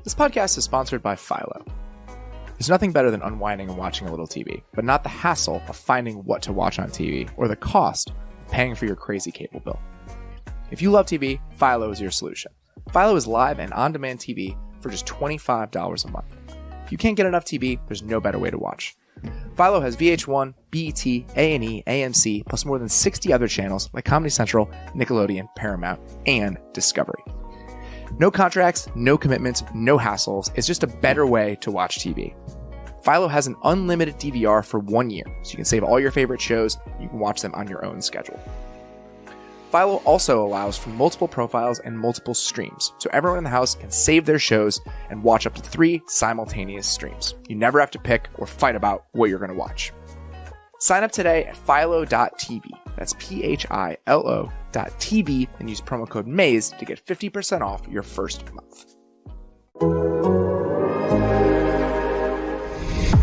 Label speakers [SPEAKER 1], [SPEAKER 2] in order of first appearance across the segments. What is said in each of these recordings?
[SPEAKER 1] This podcast is sponsored by Philo. There's nothing better than unwinding and watching a little TV, but not the hassle of finding what to watch on TV or the cost of paying for your crazy cable bill. If you love TV, Philo is your solution. Philo is live and on-demand TV for just $25 a month. If you can't get enough TV, there's no better way to watch. Philo has VH1, BET, A&E, AMC, plus more than 60 other channels like Comedy Central, Nickelodeon, Paramount, and Discovery. No contracts, no commitments, no hassles. It's just a better way to watch TV. Philo has an unlimited DVR for 1 year, so you can save all your favorite shows. You can watch them on your own schedule. Philo also allows for multiple profiles and multiple streams, so everyone in the house can save their shows and watch up to 3 simultaneous streams. You never have to pick or fight about what you're going to watch. Sign up today at philo.tv. That's philo.tv and use promo code Mays to get 50% off your first month.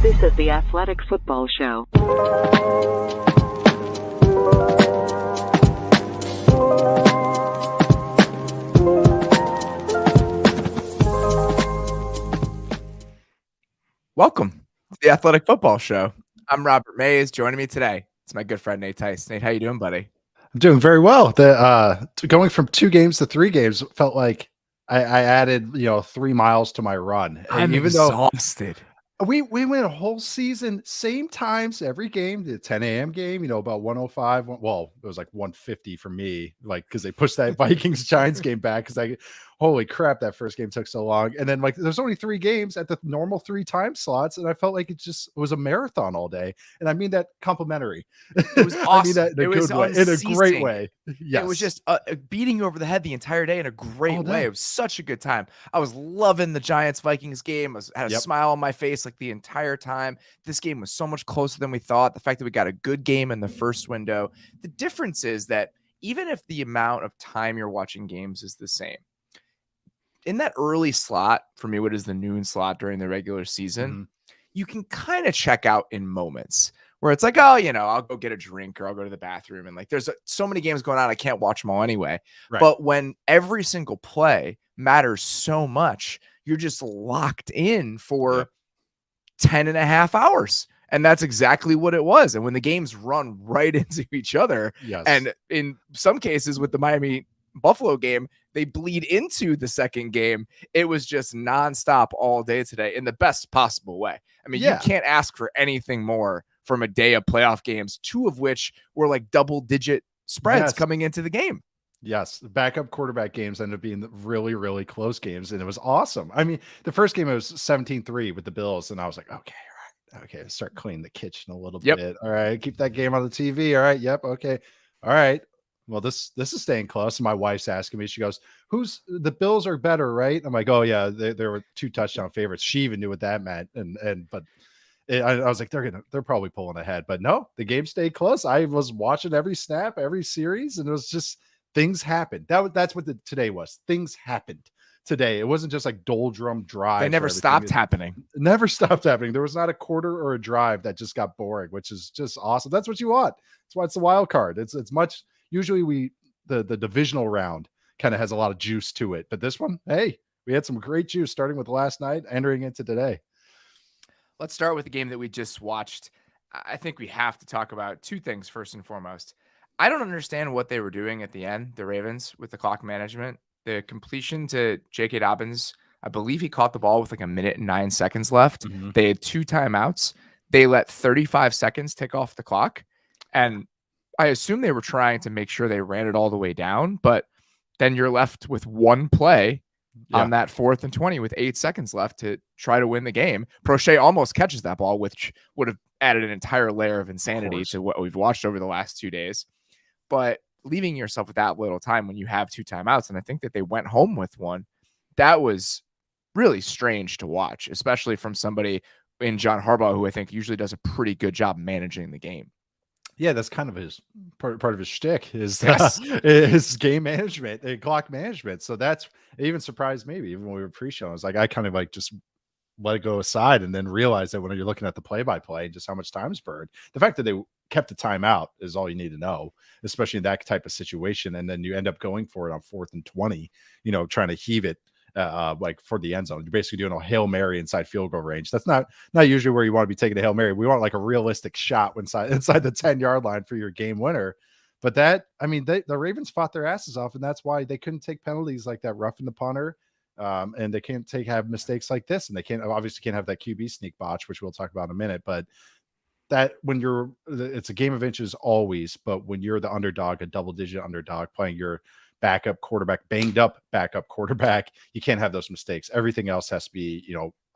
[SPEAKER 2] This is the Athletic Football Show.
[SPEAKER 1] Welcome to the Athletic Football Show. I'm Robert Mays. Joining me today, it's my good friend Nate Tice. Nate, how you doing, buddy?
[SPEAKER 3] I'm doing very well. Going from 2 games to 3 games felt like I added 3 miles to my run.
[SPEAKER 1] I'm even exhausted.
[SPEAKER 3] We went a whole season, same times every game. The 10 a.m. game, about 105. Well, it was like 150 for me, because they pushed that Vikings Giants game back. Holy crap, that first game took so long. And then there's only 3 games at the normal 3 time slots, and I felt like it was a marathon all day. And I mean that complimentary.
[SPEAKER 1] It was awesome.
[SPEAKER 3] I mean that in a good way, in a great way. Yes.
[SPEAKER 1] It was just beating you over the head the entire day in a great way. It was such a good time. I was loving the Giants Vikings game. I had a smile on my face the entire time. This game was so much closer than we thought. The fact that we got a good game in the first window. The difference is that even if the amount of time you're watching games is the same, in that early slot, for me, what is the noon slot during the regular season, you can kind of check out in moments where it's like, oh, I'll go get a drink or I'll go to the bathroom. And there's so many games going on, I can't watch them all anyway. Right. But when every single play matters so much, you're just locked in for 10 and a half hours. And that's exactly what it was. And when the games run right into each other, and in some cases with the Miami Buffalo game, they bleed into the second game. It was just nonstop all day today in the best possible way. I mean, you can't ask for anything more from a day of playoff games, 2 of which were double-digit spreads coming into the game.
[SPEAKER 3] Yes, the backup quarterback games ended up being really, really close games, and it was awesome. I mean, the first game it was 17-3 with the Bills, and I was like, okay, all right, okay, start cleaning the kitchen a little bit. All right, keep that game on the TV. All right, okay, all right. Well, this is staying close. And my wife's asking me, she goes, the Bills are better, right? I'm like, oh yeah, there were 2 touchdown favorites. She even knew what that meant. But I was like, they're probably pulling ahead, but no, the game stayed close. I was watching every snap, every series, and it was just things happened. That's what today was. Things happened today. It wasn't just doldrum drive.
[SPEAKER 1] They never stopped happening.
[SPEAKER 3] It never stopped happening. There was not a quarter or a drive that just got boring, which is just awesome. That's what you want. That's why it's the wild card. It's much. Usually the divisional round kind of has a lot of juice to it, but this one, hey, we had some great juice starting with last night, entering into today.
[SPEAKER 1] Let's start with the game that we just watched. I think we have to talk about 2 things first and foremost. I don't understand what they were doing at the end, the Ravens, with the clock management. The completion to J.K. Dobbins, I believe he caught the ball with 1 minute and 9 seconds left. They had 2 timeouts. They let 35 seconds tick off the clock, and I assume they were trying to make sure they ran it all the way down, but then you're left with 1 play on that 4th and 20 with 8 seconds left to try to win the game. Prochet almost catches that ball, which would have added an entire layer of insanity to what we've watched over the last 2 days. But leaving yourself with that little time when you have 2 timeouts, and I think that they went home with 1, that was really strange to watch, especially from somebody in John Harbaugh, who I think usually does a pretty good job managing the game.
[SPEAKER 3] Yeah, that's kind of his part of his shtick is his game management and clock management. So that's, it even surprised me, even when we were pre-show. I was like, I kind of just let it go aside and then realize that when you're looking at the play-by-play, just how much time's burned. The fact that they kept the timeout is all you need to know, especially in that type of situation. And then you end up going for it on 4th and 20, trying to heave it like for the end zone. You're basically doing a Hail Mary inside field goal range. That's not usually where you want to be taking a Hail Mary. We want like a realistic shot inside the 10-yard line for your game winner. But that, I mean, the Ravens fought their asses off, and that's why they couldn't take penalties like that roughing the punter. And they can't have mistakes like this, and they obviously can't have that QB sneak botch, which we'll talk about in a minute. But that it's a game of inches always, but when you're the underdog, a double-digit underdog playing your backup quarterback, banged up backup quarterback, you can't have those mistakes. Everything else has to be,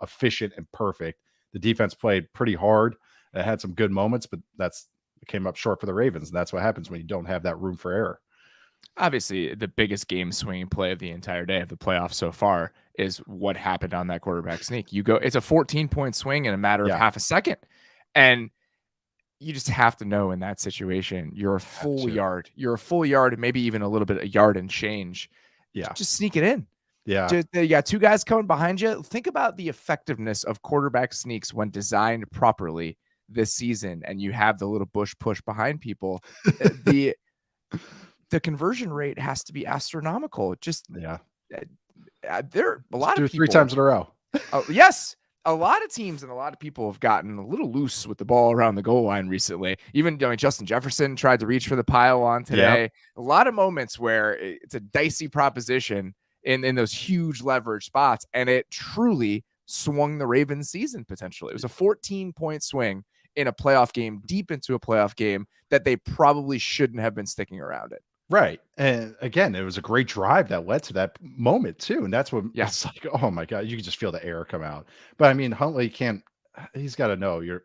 [SPEAKER 3] efficient and perfect. The defense played pretty hard. It had some good moments, but it came up short for the Ravens, and that's what happens when you don't have that room for error.
[SPEAKER 1] Obviously, the biggest game swinging play of the entire day of the playoffs so far is what happened on that quarterback sneak. It's a 14-point swing in a matter of half a second. And you just have to know in that situation, you're a full yard, maybe even a little bit, a yard and change.
[SPEAKER 3] Yeah.
[SPEAKER 1] Just sneak it in.
[SPEAKER 3] Yeah.
[SPEAKER 1] You got two guys coming behind you. Think about the effectiveness of quarterback sneaks when designed properly this season, and you have the little bush push behind people. The conversion rate has to be astronomical. There are a lot of people
[SPEAKER 3] 3 times in a row.
[SPEAKER 1] Yes. A lot of teams and a lot of people have gotten a little loose with the ball around the goal line recently. Even Justin Jefferson tried to reach for the pylon today. Yep. A lot of moments where it's a dicey proposition in those huge leverage spots, and it truly swung the Ravens season potentially. It was a 14-point swing in a playoff game, deep into a playoff game that they probably shouldn't have been sticking around it.
[SPEAKER 3] Right. And again, it was a great drive that led to that moment too. And that's what it's like, oh my God, you can just feel the air come out. But I mean, Huntley he's got to know you're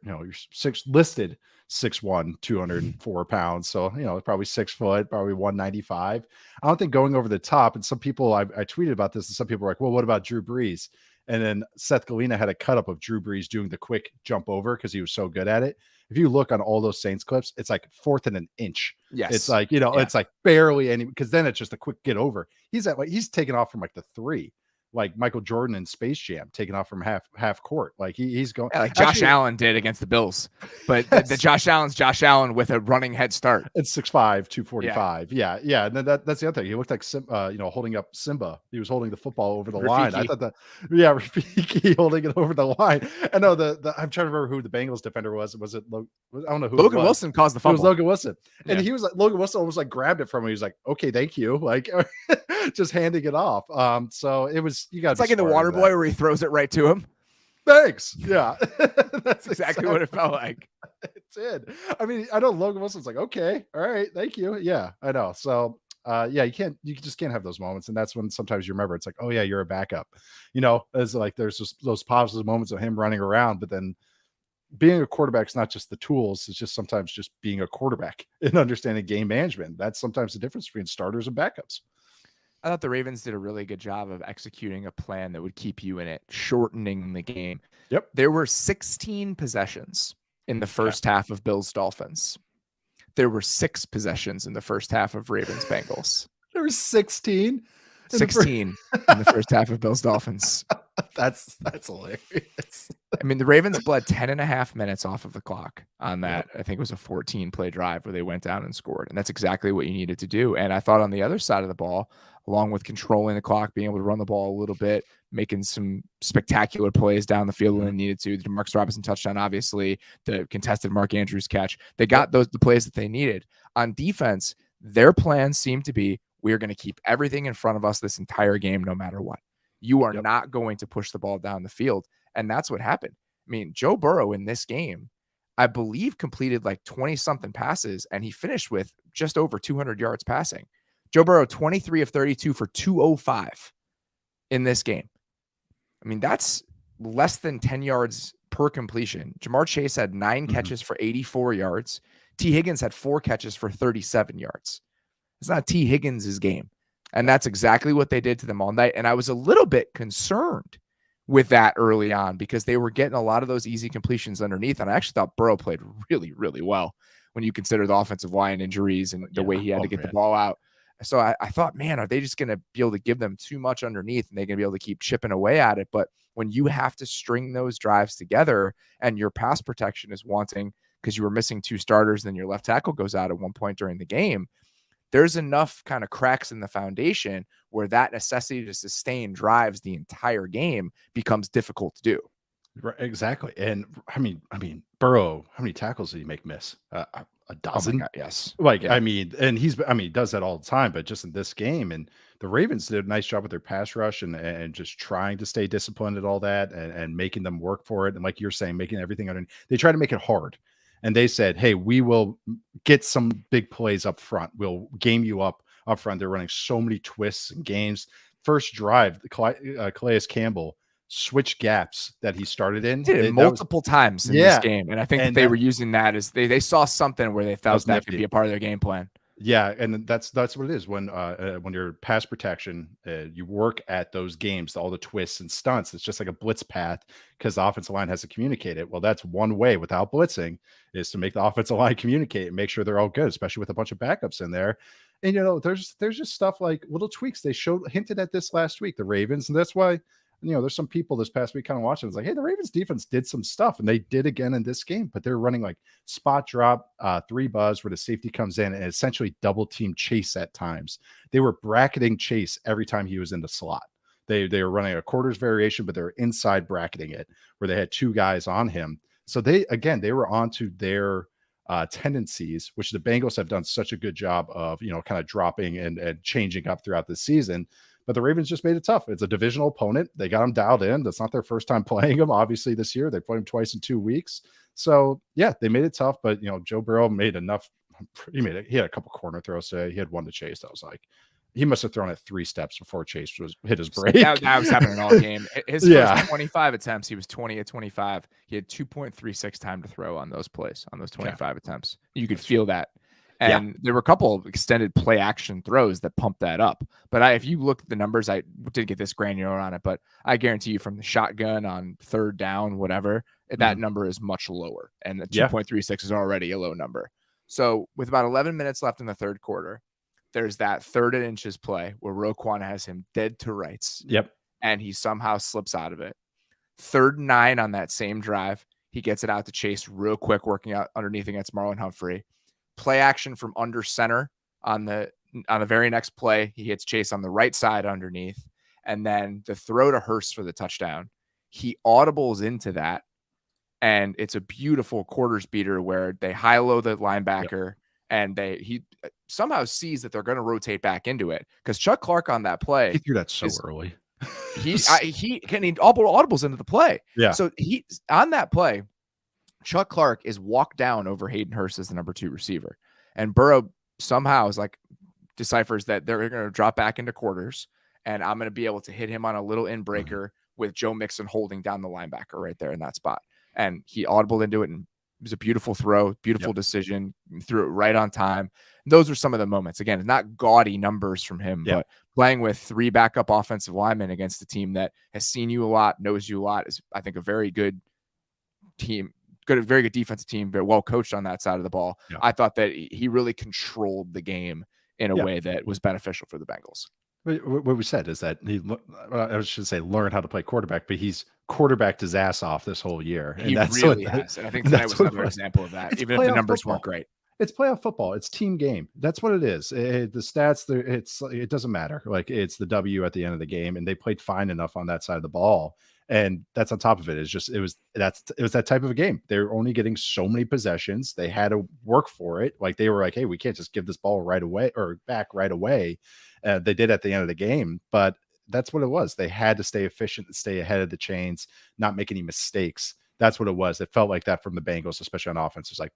[SPEAKER 3] listed 6'1", 204 pounds. So, probably 6 foot, probably 195. I don't think going over the top. And some people, I tweeted about this, and some people were like, well, what about Drew Brees? And then Seth Galina had a cut up of Drew Brees doing the quick jump over because he was so good at it. If you look on all those Saints clips, it's like 4th and an inch.
[SPEAKER 1] Yes.
[SPEAKER 3] It's like, it's like barely any, because then it's just a quick get over. He's taking off from like the 3, like Michael Jordan in Space Jam, taking off from half court. Like he's going
[SPEAKER 1] like Josh Allen did against the Bills, but the Josh Allen with a running head start.
[SPEAKER 3] It's 6'5", 245. Yeah. And then that's the other thing. He looked like holding up Simba. He was holding the football over the line. I thought Rafiki holding it over the line. I know I'm trying to remember who the Bengals defender was. Was it I don't know who.
[SPEAKER 1] Logan Wilson caused the fumble.
[SPEAKER 3] It was Logan Wilson, and he was like Logan Wilson almost like grabbed it from him. He was like, "Okay, thank you," like just handing it off. So it was. It's
[SPEAKER 1] like in the Water Boy where he throws it right to him.
[SPEAKER 3] Thanks. Yeah.
[SPEAKER 1] That's exactly what it felt like.
[SPEAKER 3] It did. I mean, I know Logan Wilson's like, okay, all right, thank you. Yeah, I know. So you just can't have those moments. And that's when sometimes you remember it's like, oh yeah, you're a backup. It's like there's just those positive moments of him running around, but then being a quarterback is not just the tools, it's just sometimes just being a quarterback and understanding game management. That's sometimes the difference between starters and backups.
[SPEAKER 1] I thought the Ravens did a really good job of executing a plan that would keep you in it, shortening the game.
[SPEAKER 3] Yep.
[SPEAKER 1] There were 16 possessions in the first half of Bills Dolphins. There were 6 possessions in the first half of Ravens Bengals.
[SPEAKER 3] There were 16?
[SPEAKER 1] 16 in the first half of Bills Dolphins.
[SPEAKER 3] That's hilarious.
[SPEAKER 1] I mean, the Ravens bled 10 and a half minutes off of the clock on that. I think it was a 14-play drive where they went down and scored. And that's exactly what you needed to do. And I thought on the other side of the ball, along with controlling the clock, being able to run the ball a little bit, making some spectacular plays down the field when they needed to. The Demarcus Robinson touchdown, obviously, the contested Mark Andrews catch. They got the plays that they needed. On defense, their plan seemed to be, we're going to keep everything in front of us this entire game, no matter what. You are not going to push the ball down the field. And that's what happened. I mean, Joe Burrow in this game, I believe, completed like 20-something passes, and he finished with just over 200 yards passing. Joe Burrow, 23 of 32 for 205 in this game. I mean, that's less than 10 yards per completion. Jamar Chase had 9 catches for 84 yards. T. Higgins had 4 catches for 37 yards. It's not T. Higgins' game. And that's exactly what they did to them all night. And I was a little bit concerned with that early on because they were getting a lot of those easy completions underneath. And I actually thought Burrow played really, really well when you consider the offensive line injuries and the way he had to get the ball out. So I thought, man, are they just going to be able to give them too much underneath and they're going to be able to keep chipping away at it? But when you have to string those drives together and your pass protection is wanting because you were missing 2 starters, then your left tackle goes out at one point during the game, there's enough kind of cracks in the foundation where that necessity to sustain drives the entire game becomes difficult to do.
[SPEAKER 3] Right, exactly. And I mean, Burrow, how many tackles did he make miss? A
[SPEAKER 1] Oh my
[SPEAKER 3] dozen?
[SPEAKER 1] God. Yes.
[SPEAKER 3] Like,
[SPEAKER 1] Yeah.
[SPEAKER 3] I mean, and he does that all the time, but just in this game, and the Ravens did a nice job with their pass rush and just trying to stay disciplined at all that and making them work for it. And like you're saying, making everything under, they try to make it hard. And they said, hey, we will get some big plays up front. We'll game you up front. They're running so many twists and games. First drive, Calais Campbell switch gaps that he started in.
[SPEAKER 1] Did it multiple times in this game. And I think that they were using that as they saw something where they felt that could be a part of their game plan.
[SPEAKER 3] Yeah, and that's what it is when you're pass protection, you work at those games, all the twists and stunts. It's just like a blitz path because the offensive line has to communicate it. Well, that's one way without blitzing is to make the offensive line communicate and make sure they're all good, especially with a bunch of backups in there. And there's just stuff like little tweaks. They hinted at this last week, the Ravens, and that's why there's some people this past week kind of watching. It's like, hey, the Ravens defense did some stuff, and they did again in this game, but they're running like spot drop, 3 buzz where the safety comes in and essentially double team Chase at times. They were bracketing Chase every time he was in the slot. They were running a quarters variation, but they're inside bracketing it where they had 2 guys on him. So they were onto their tendencies, which the Bengals have done such a good job of, kind of dropping and changing up throughout the season. But the Ravens just made it tough. It's a divisional opponent. They got them dialed in. That's not their first time playing them, obviously, this year. They played them twice in 2 weeks. So, yeah, they made it tough. But, Joe Burrow made enough. He had a couple corner throws today. He had one to Chase. That was like, he must have thrown it 3 steps before Chase hit his break.
[SPEAKER 1] That was happening all game. His first 25 attempts, he was 20 of 25. He had 2.36 time to throw on those plays, on those 25 attempts. You could feel that. And there were a couple of extended play action throws that pumped that up. But if you look at the numbers, I didn't get this granular on it, but I guarantee you from the shotgun on 3rd down, whatever, that number is much lower. And the 2.36 is already a low number. So with about 11 minutes left in the 3rd quarter, there's that 3rd and inches play where Roquan has him dead to rights.
[SPEAKER 3] Yep.
[SPEAKER 1] And he somehow slips out of it. 3rd and 9 on that same drive. He gets it out to Chase real quick, working out underneath against Marlon Humphrey. Play action from under center on the very next play. He hits Chase on the right side underneath. And then the throw to Hurst for the touchdown. He audibles into that. And it's a beautiful quarters beater where they high-low the linebacker and he somehow sees that they're going to rotate back into it. Because Chuck Clark on that play.
[SPEAKER 3] He threw that so early.
[SPEAKER 1] He audibles into the play.
[SPEAKER 3] Yeah.
[SPEAKER 1] So he on that play, Chuck Clark is walked down over Hayden Hurst as the number 2 receiver. And Burrow somehow is deciphers that they're going to drop back into quarters. And I'm going to be able to hit him on a little in breaker with Joe Mixon holding down the linebacker right there in that spot. And he audibled into it. And it was a beautiful throw, beautiful decision, threw it right on time. Those are some of the moments. Again, not gaudy numbers from him, but playing with 3 backup offensive linemen against a team that has seen you a lot, knows you a lot is, I think, a very good team. Very good defensive team, very well coached on that side of the ball. Yeah. I thought that he really controlled the game in a way that was beneficial for the Bengals.
[SPEAKER 3] What we said is that I should say learn how to play quarterback, but he's quarterbacked his ass off this whole year.
[SPEAKER 1] And he really has. And I think tonight was another example of that, even if the numbers weren't great.
[SPEAKER 3] It's playoff football. It's team game. That's what it is. The stats, it doesn't matter. Like, it's the W at the end of the game, and they played fine enough on that side of the ball. And that's on top of it. It was that type of a game. They were only getting so many possessions. They had to work for it. Like, they were like, hey, we can't just give this ball right away or back right away. They did at the end of the game, but that's what it was. They had to stay efficient and stay ahead of the chains, not make any mistakes. That's what it was. It felt like that from the Bengals, especially on offense. It's like,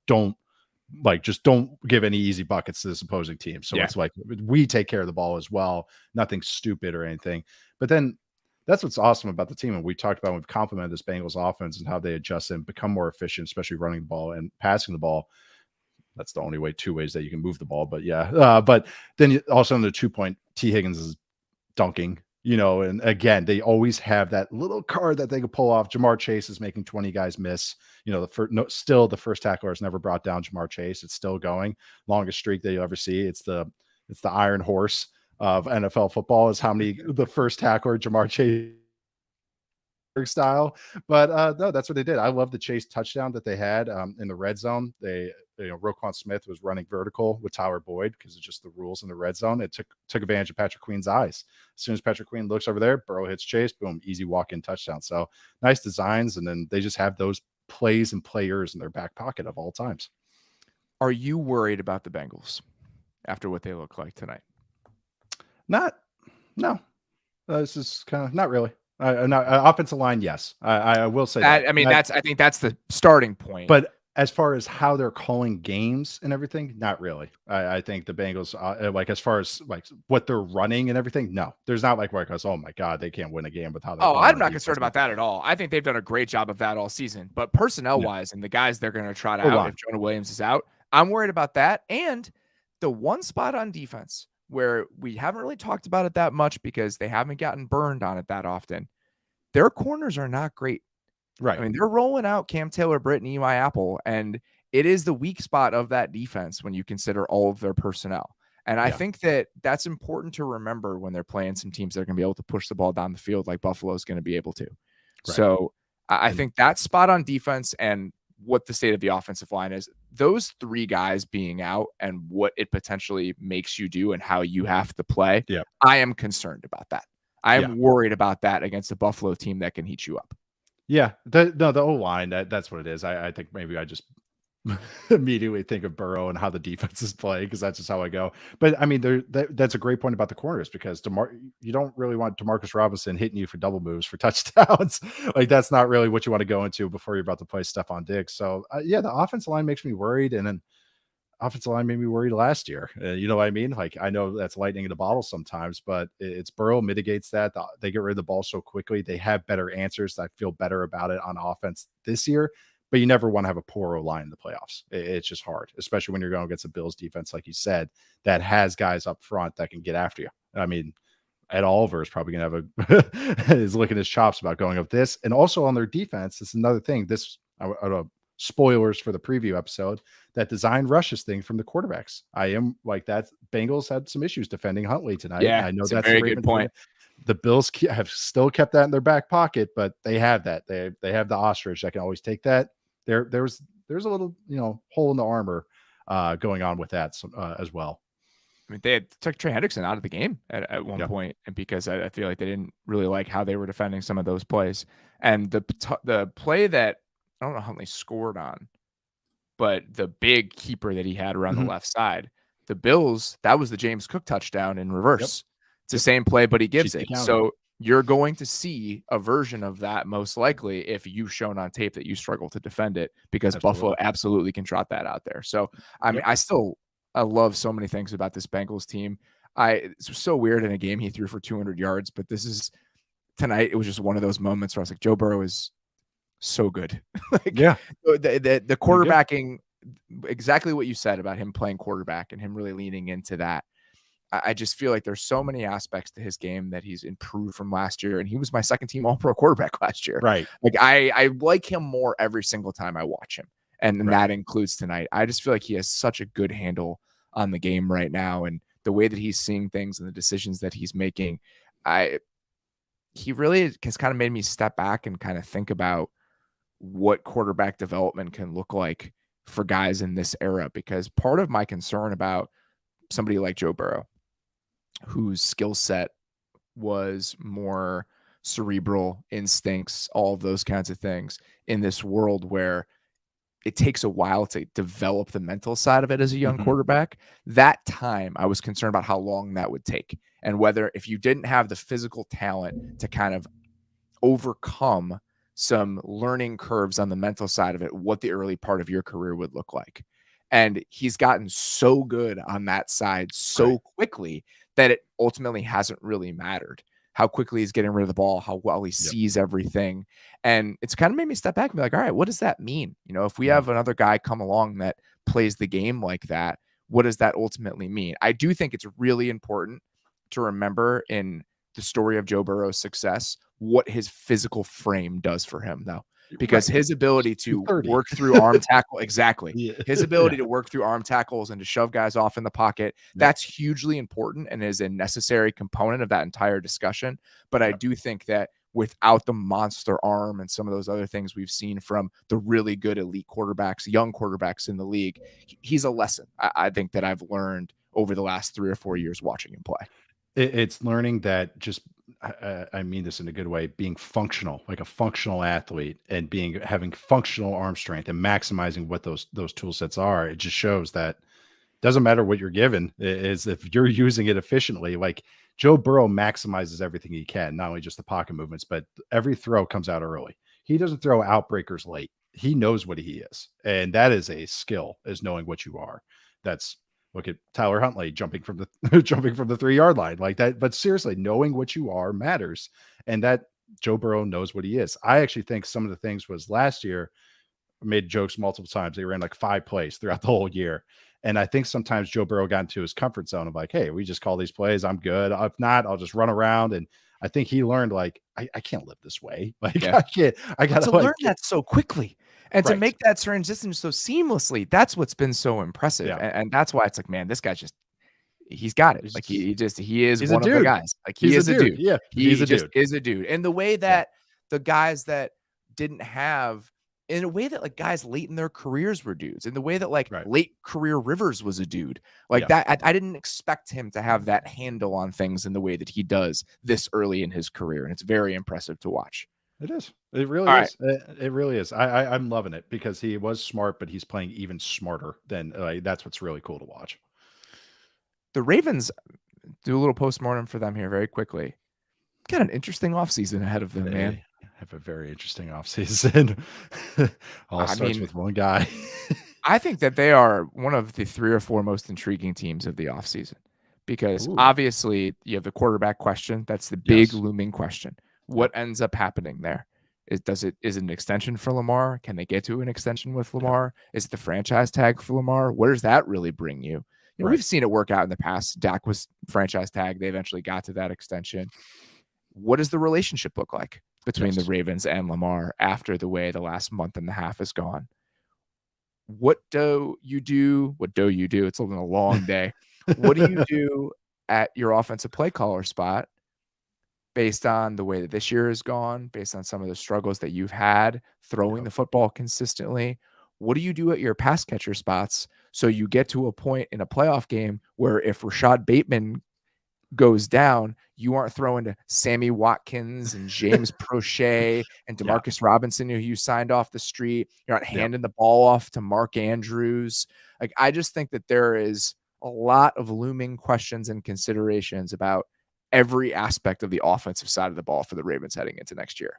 [SPEAKER 3] just don't give any easy buckets to this opposing team. So it's like, we take care of the ball as well. Nothing stupid or anything. But then that's what's awesome about the team. And we talked about, we've complimented this Bengals offense and how they adjust and become more efficient, especially running the ball and passing the ball. That's the only way, 2 ways that you can move the ball. But but then also on the 2-point, T. Higgins is dunking, and again, they always have that little card that they could pull off. Jamar Chase is making 20 guys miss. Still the first tackler has never brought down Jamar Chase. It's still going. Longest streak that you'll ever see. It's the Iron Horse of NFL football is how many the first tackler Jamar Chase style. But no, that's what they did. I love the chase touchdown that they had in the red zone. Roquan Smith was running vertical with Tyler Boyd because it's just the rules in the red zone. It took advantage of Patrick Queen's eyes. As soon as Patrick Queen looks over there, Burrow hits Chase, boom, easy walk-in touchdown. So nice designs, and then they just have those plays and players in their back pocket of all times.
[SPEAKER 1] Are you worried about the Bengals after what they look like tonight?
[SPEAKER 3] No. This is kind of not really. Offensive line, yes. I will say that.
[SPEAKER 1] I think that's the starting point.
[SPEAKER 3] But as far as how they're calling games and everything, not really. I think the Bengals, as far as what they're running and everything, no. There's not where it goes, oh my God, they can't win a game with how they're
[SPEAKER 1] I'm not concerned about that at all. I think they've done a great job of that all season. But personnel-wise and the guys they're going to trot out if Jonah Williams is out, I'm worried about that. And the one spot on defense where we haven't really talked about it that much because they haven't gotten burned on it that often, their corners are not great.
[SPEAKER 3] Right.
[SPEAKER 1] I mean, they're rolling out Cam Taylor, Britt, and Eli Apple, and it is the weak spot of that defense when you consider all of their personnel. And I think that that's important to remember when they're playing some teams that are going to be able to push the ball down the field like Buffalo is going to be able to. Right. So I think that spot on defense and what the state of the offensive line is, those three guys being out and what it potentially makes you do and how you have to play, I am concerned about that. I am worried about that against a Buffalo team that can heat you up.
[SPEAKER 3] Yeah, the O-line, that's what it is. I think maybe I just immediately think of Burrow and how the defenses play because that's just how I go. But I mean, that's a great point about the corners because you don't really want DeMarcus Robinson hitting you for double moves for touchdowns. That's not really what you want to go into before you're about to play Stephon Diggs. So the offensive line makes me worried, and then offensive line made me worried last year. You know what I mean? I know that's lightning in a bottle sometimes, but it's Burrow mitigates that. They get rid of the ball so quickly. They have better answers. I feel better about it on offense this year, but you never want to have a poor O-line in the playoffs. It's just hard, especially when you're going against a Bills defense, like you said, that has guys up front that can get after you. I mean, Ed Oliver is probably going to have is licking his chops about going up this. And also on their defense, it's another thing. I don't spoilers for the preview episode, that design rushes thing from the quarterbacks. I am that Bengals had some issues defending Huntley tonight.
[SPEAKER 1] Yeah,
[SPEAKER 3] I know
[SPEAKER 1] that's a very good point.
[SPEAKER 3] The Bills have still kept that in their back pocket, but they have that. They have the ostrich that can always take that. There's a little hole in the armor going on with that as well.
[SPEAKER 1] I mean, they took Trey Hendrickson out of the game at one point, and because I feel like they didn't really like how they were defending some of those plays. And the play that I don't know Huntley scored on, but the big keeper that he had around the left side, the Bills, that was the James Cook touchdown in reverse. It's the same play, but he gives it. So you're going to see a version of that most likely if you've shown on tape that you struggle to defend it, because Buffalo absolutely can trot that out there. So, I mean, I love so many things about this Bengals team. It's so weird in a game he threw for 200 yards, but tonight, it was just one of those moments where I was like, Joe Burrow is so good. The quarterbacking, exactly what you said about him playing quarterback and him really leaning into that. I just feel like there's so many aspects to his game that he's improved from last year, and he was my second team All-Pro quarterback last year.
[SPEAKER 3] Right.
[SPEAKER 1] I like him more every single time I watch him, and that includes tonight. I just feel like he has such a good handle on the game right now, and the way that he's seeing things and the decisions that he's making. He really has kind of made me step back and kind of think about what quarterback development can look like for guys in this era, because part of my concern about somebody like Joe Burrow, whose skill set was more cerebral, instincts, all of those kinds of things, in this world where it takes a while to develop the mental side of it as a young quarterback. That time I was concerned about how long that would take, and whether if you didn't have the physical talent to kind of overcome some learning curves on the mental side of it, what the early part of your career would look like. And he's gotten so good on that side so quickly that it ultimately hasn't really mattered how quickly he's getting rid of the ball, how well he sees everything. And it's kind of made me step back and be like, all right, what does that mean? If we have another guy come along that plays the game like that, what does that ultimately mean? I do think it's really important to remember in the story of Joe Burrow's success, what his physical frame does for him, though. Because his ability to work through arm tackle, his ability to work through arm tackles and to shove guys off in the pocket, that's hugely important and is a necessary component of that entire discussion. But I do think that without the monster arm and some of those other things we've seen from the really good elite quarterbacks, young quarterbacks in the league. He's a lesson I think that I've learned over the last 3 or 4 years watching him play.
[SPEAKER 3] It's learning that just I mean this in a good way, being functional, like a functional athlete, and having functional arm strength and maximizing what those tool sets are. It just shows that doesn't matter what you're given, is if you're using it efficiently. Like Joe Burrow maximizes everything he can, not only just the pocket movements, but every throw comes out early. He doesn't throw outbreakers late. He knows what he is. And that is a skill, is knowing what you are. That's look at Tyler Huntley jumping from the jumping from the 3-yard line like that. But seriously, knowing what you are matters. And that Joe Burrow knows what he is. I actually think some of the things was last year, I made jokes multiple times. They ran like 5 plays throughout the whole year. And I think sometimes Joe Burrow got into his comfort zone of like, hey, we just call these plays. I'm good. If not, I'll just run around. And I think he learned like, I can't live this way. Like I got
[SPEAKER 1] to learn that so quickly and to make that transition so seamlessly. That's what's been so impressive.
[SPEAKER 3] Yeah.
[SPEAKER 1] And that's why it's like, man, this guy he's got it. Like he is one of
[SPEAKER 3] dude.
[SPEAKER 1] the guys. Like he is a dude.
[SPEAKER 3] Yeah.
[SPEAKER 1] He just is a dude. And the way that the guys that didn't have, in a way that like guys late in their careers were dudes, in the way that like late career Rivers was a dude like that. I didn't expect him to have that handle on things in the way that he does this early in his career. And it's very impressive to watch.
[SPEAKER 3] It is. It really is. It really is. I'm loving it because he was smart, but he's playing even smarter than that's what's really cool to watch.
[SPEAKER 1] The Ravens, do a little postmortem for them here very quickly. Got an interesting offseason ahead of them, man.
[SPEAKER 3] Have a very interesting offseason. All starts with one guy.
[SPEAKER 1] I think that they are one of the 3 or 4 most intriguing teams of the offseason because obviously you have the quarterback question. That's the big looming question. What ends up happening there? Is it an extension for Lamar? Can they get to an extension with Lamar? Is it the franchise tag for Lamar? Where does that really bring you? You know, we've seen it work out in the past. Dak was franchise tag. They eventually got to that extension. What does the relationship look like between the Ravens and Lamar after the way the last month and a half has gone? What do you do? It's been a long day. What do you do at your offensive play caller spot based on the way that this year has gone, based on some of the struggles that you've had throwing the football consistently? What do you do at your pass catcher spots so you get to a point in a playoff game where if Rashad Bateman goes down, you aren't throwing to Sammy Watkins and James Prochet and Demarcus Robinson, who you signed off the street. You're not handing the ball off to Mark Andrews. Like, I just think that there is a lot of looming questions and considerations about every aspect of the offensive side of the ball for the Ravens heading into next year.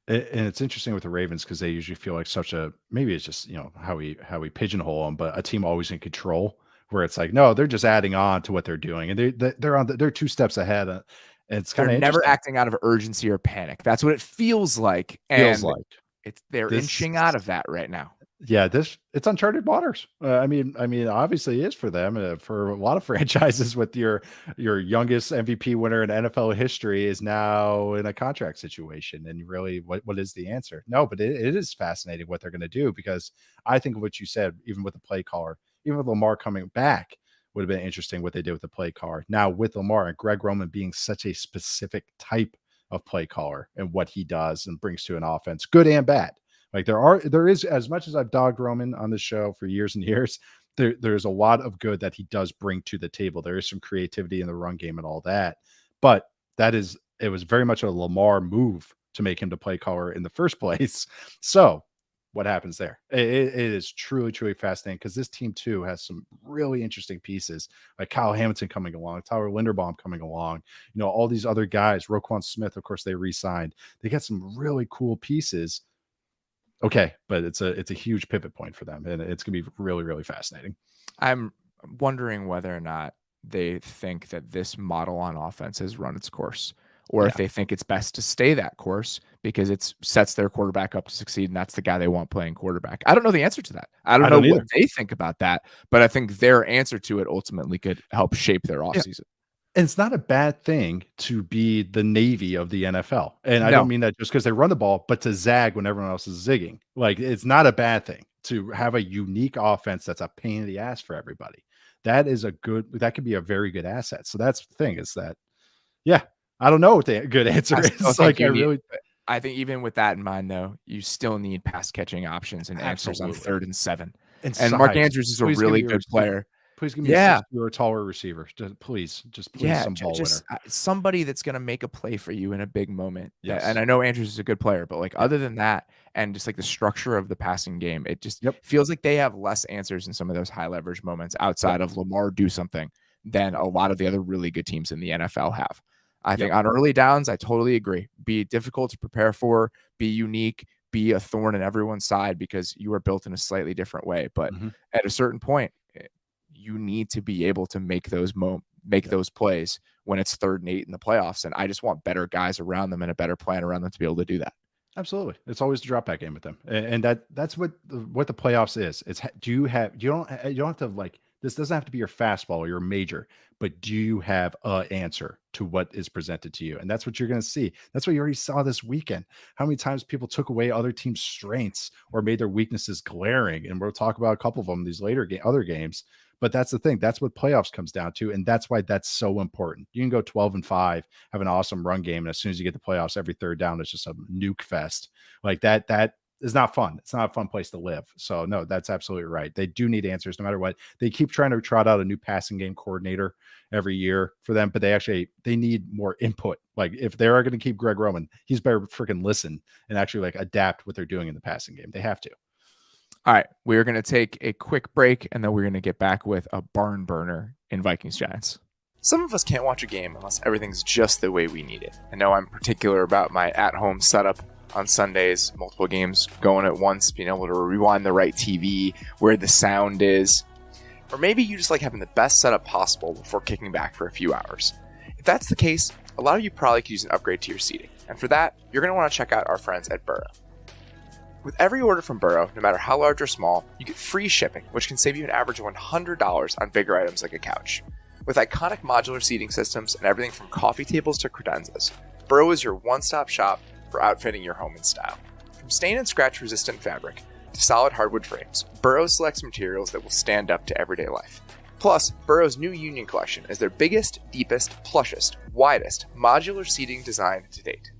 [SPEAKER 3] And it's interesting with the Ravens because they usually feel like maybe it's just, how we pigeonhole them, but a team always in control. Where it's like, no, they're just adding on to what they're doing, and they're 2 steps ahead. And it's kind of
[SPEAKER 1] never acting out of urgency or panic. That's what it feels like. And they're inching out of that right now.
[SPEAKER 3] Yeah, it's uncharted waters. I mean, obviously it is for them. For a lot of franchises, with your youngest MVP winner in NFL history is now in a contract situation, and really, what is the answer? No, but it is fascinating what they're going to do because I think what you said, even with the play caller. Even with Lamar coming back, would have been interesting what they did with the play caller. Now with Lamar and Greg Roman being such a specific type of play caller and what he does and brings to an offense, good and bad. Like there is, as much as I've dogged Roman on the show for years and years, there's a lot of good that he does bring to the table. There is some creativity in the run game and all that, but it was very much a Lamar move to make him the play caller in the first place. So what happens there? It is truly, truly fascinating because this team too has some really interesting pieces, like Kyle Hamilton coming along, Tyler Linderbaum coming along, all these other guys, Roquan Smith, of course, they re-signed. They got some really cool pieces. Okay, but it's a huge pivot point for them, and it's gonna be really, really fascinating.
[SPEAKER 1] I'm wondering whether or not they think that this model on offense has run its course, or if they think it's best to stay that course because it sets their quarterback up to succeed, and that's the guy they want playing quarterback. I don't know the answer to that. I don't know what they think about that, but I think their answer to it ultimately could help shape their offseason.
[SPEAKER 3] And it's not a bad thing to be the Navy of the NFL. And I don't mean that just because they run the ball, but to zag when everyone else is zigging. Like, it's not a bad thing to have a unique offense that's a pain in the ass for everybody. That could be a very good asset. So that's the thing, is that, I don't know what the good answer is.
[SPEAKER 1] I think even with that in mind, though, you still need pass catching options and answers on
[SPEAKER 3] Absolutely.
[SPEAKER 1] 3rd and 7.
[SPEAKER 3] And
[SPEAKER 1] Mark
[SPEAKER 3] size.
[SPEAKER 1] Andrews is a
[SPEAKER 3] Please give
[SPEAKER 1] really
[SPEAKER 3] me a
[SPEAKER 1] good
[SPEAKER 3] receiver.
[SPEAKER 1] player.
[SPEAKER 3] Please give me a
[SPEAKER 1] Yeah.
[SPEAKER 3] 6'2" or taller receiver. Just please
[SPEAKER 1] Yeah,
[SPEAKER 3] some ball winner.
[SPEAKER 1] somebody that's gonna make a play for you in a big moment. And
[SPEAKER 3] Yes.
[SPEAKER 1] I know Andrews is a good player, but, like,
[SPEAKER 3] Yep.
[SPEAKER 1] other than that and just, like, the structure of the passing game, it just
[SPEAKER 3] Yep.
[SPEAKER 1] feels like they have less answers in some of those high leverage moments outside
[SPEAKER 3] Yep.
[SPEAKER 1] of Lamar do something than a lot of the other really good teams in the NFL have. I think
[SPEAKER 3] Yep.
[SPEAKER 1] on early downs, I totally agree. Be difficult to prepare for, be unique, be a thorn in everyone's side because you are built in a slightly different way. But
[SPEAKER 3] Mhm.
[SPEAKER 1] at a certain point, you need to be able to make those
[SPEAKER 3] Yep.
[SPEAKER 1] those plays when it's 3rd and 8 in the playoffs. And I just want better guys around them and a better plan around them to be able to do that.
[SPEAKER 3] Absolutely. It's always the drop back game with them. And that's what the playoffs is. It's do you have you don't have to like this doesn't have to be your fastball or your major, but do you have a answer to what is presented to you? And that's what you're going to see. That's what you already saw this weekend. How many times people took away other teams' strengths or made their weaknesses glaring, and we'll talk about a couple of them these other games. But that's the thing. That's what playoffs comes down to, and that's why that's so important. You can go 12-5, have an awesome run game, and as soon as you get the playoffs, every third down is just a nuke fest like that. That is not fun. It's not a fun place to live. So no, that's absolutely right. They do need answers no matter what. They keep trying to trot out a new passing game coordinator every year for them, but they need more input. Like if they are going to keep Greg Roman, he's better freaking listen and actually like adapt what they're doing in the passing game. They have to.
[SPEAKER 1] All right, we're going to take a quick break, and then we're going to get back with a barn burner in Vikings Giants. Some of us can't watch a game unless everything's just the way we need it. I know I'm particular about my at-home setup on Sundays, multiple games going at once, being able to rewind the right TV, where the sound is. Or maybe you just like having the best setup possible before kicking back for a few hours. If that's the case, a lot of you probably could use an upgrade to your seating. And for that, you're going to want to check out our friends at Burrow. With every order from Burrow, no matter how large or small, you get free shipping, which can save you an average of $100 on bigger items like a couch. With iconic modular seating systems and everything from coffee tables to credenzas, Burrow is your one-stop shop for outfitting your home in style. From stain and scratch resistant fabric to solid hardwood frames, Burrow selects materials that will stand up to everyday life. Plus, Burrow's new Union collection is their biggest, deepest, plushest, widest modular seating design to date.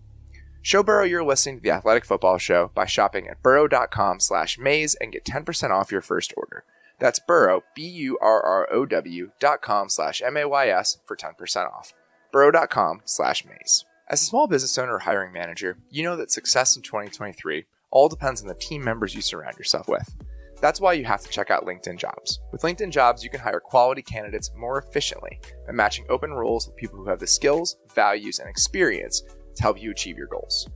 [SPEAKER 1] Show Burrow you're listening to the Athletic Football Show by shopping at burrow.com/maze and get 10% off your first order. That's Burrow, BURROW.com/MAYS for 10% off. Burrow.com/maze. As a small business owner or hiring manager, you know that success in 2023 all depends on the team members you surround yourself with. That's why you have to check out LinkedIn Jobs. With LinkedIn Jobs, you can hire quality candidates more efficiently by matching open roles with people who have the skills, values, and experience to help you achieve your goals.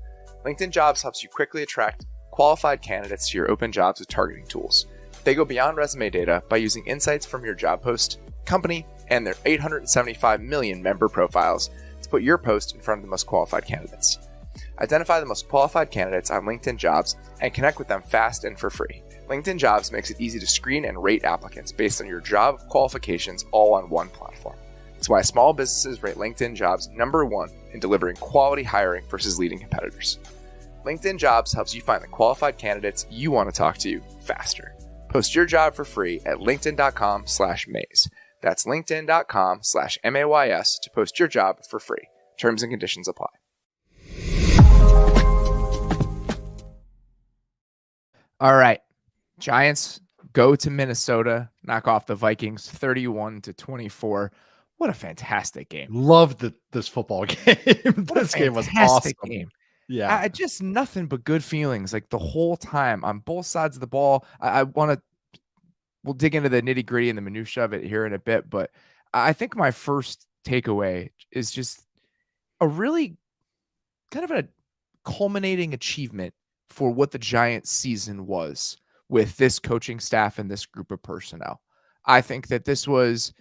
[SPEAKER 1] LinkedIn Jobs helps you quickly attract qualified candidates to your open jobs with targeting tools. They go beyond resume data by using insights from your job post, company, and their 875 million member profiles to put your post in front of the most qualified candidates. Identify the most qualified candidates on LinkedIn Jobs and connect with them fast and for free. LinkedIn Jobs makes it easy to screen and rate applicants based on your job qualifications all on one platform. That's why small businesses rate LinkedIn Jobs #1 in delivering quality hiring versus leading competitors. LinkedIn Jobs helps you find the qualified candidates you want to talk to faster. Post your job for free at linkedin.com/maze. That's linkedin.com/mays to post your job for free. Terms and conditions apply. All right. Giants go to Minnesota, knock off the Vikings 31-24. What a fantastic game.
[SPEAKER 3] Loved this football game. This game was awesome.
[SPEAKER 1] Game.
[SPEAKER 3] Yeah.
[SPEAKER 1] I just nothing but good feelings like the whole time on both sides of the ball. I want to, we'll dig into the nitty gritty and the minutia of it here in a bit, but I think my first takeaway is just a really kind of a culminating achievement for what the Giants season was with this coaching staff and this group of personnel. I think that this was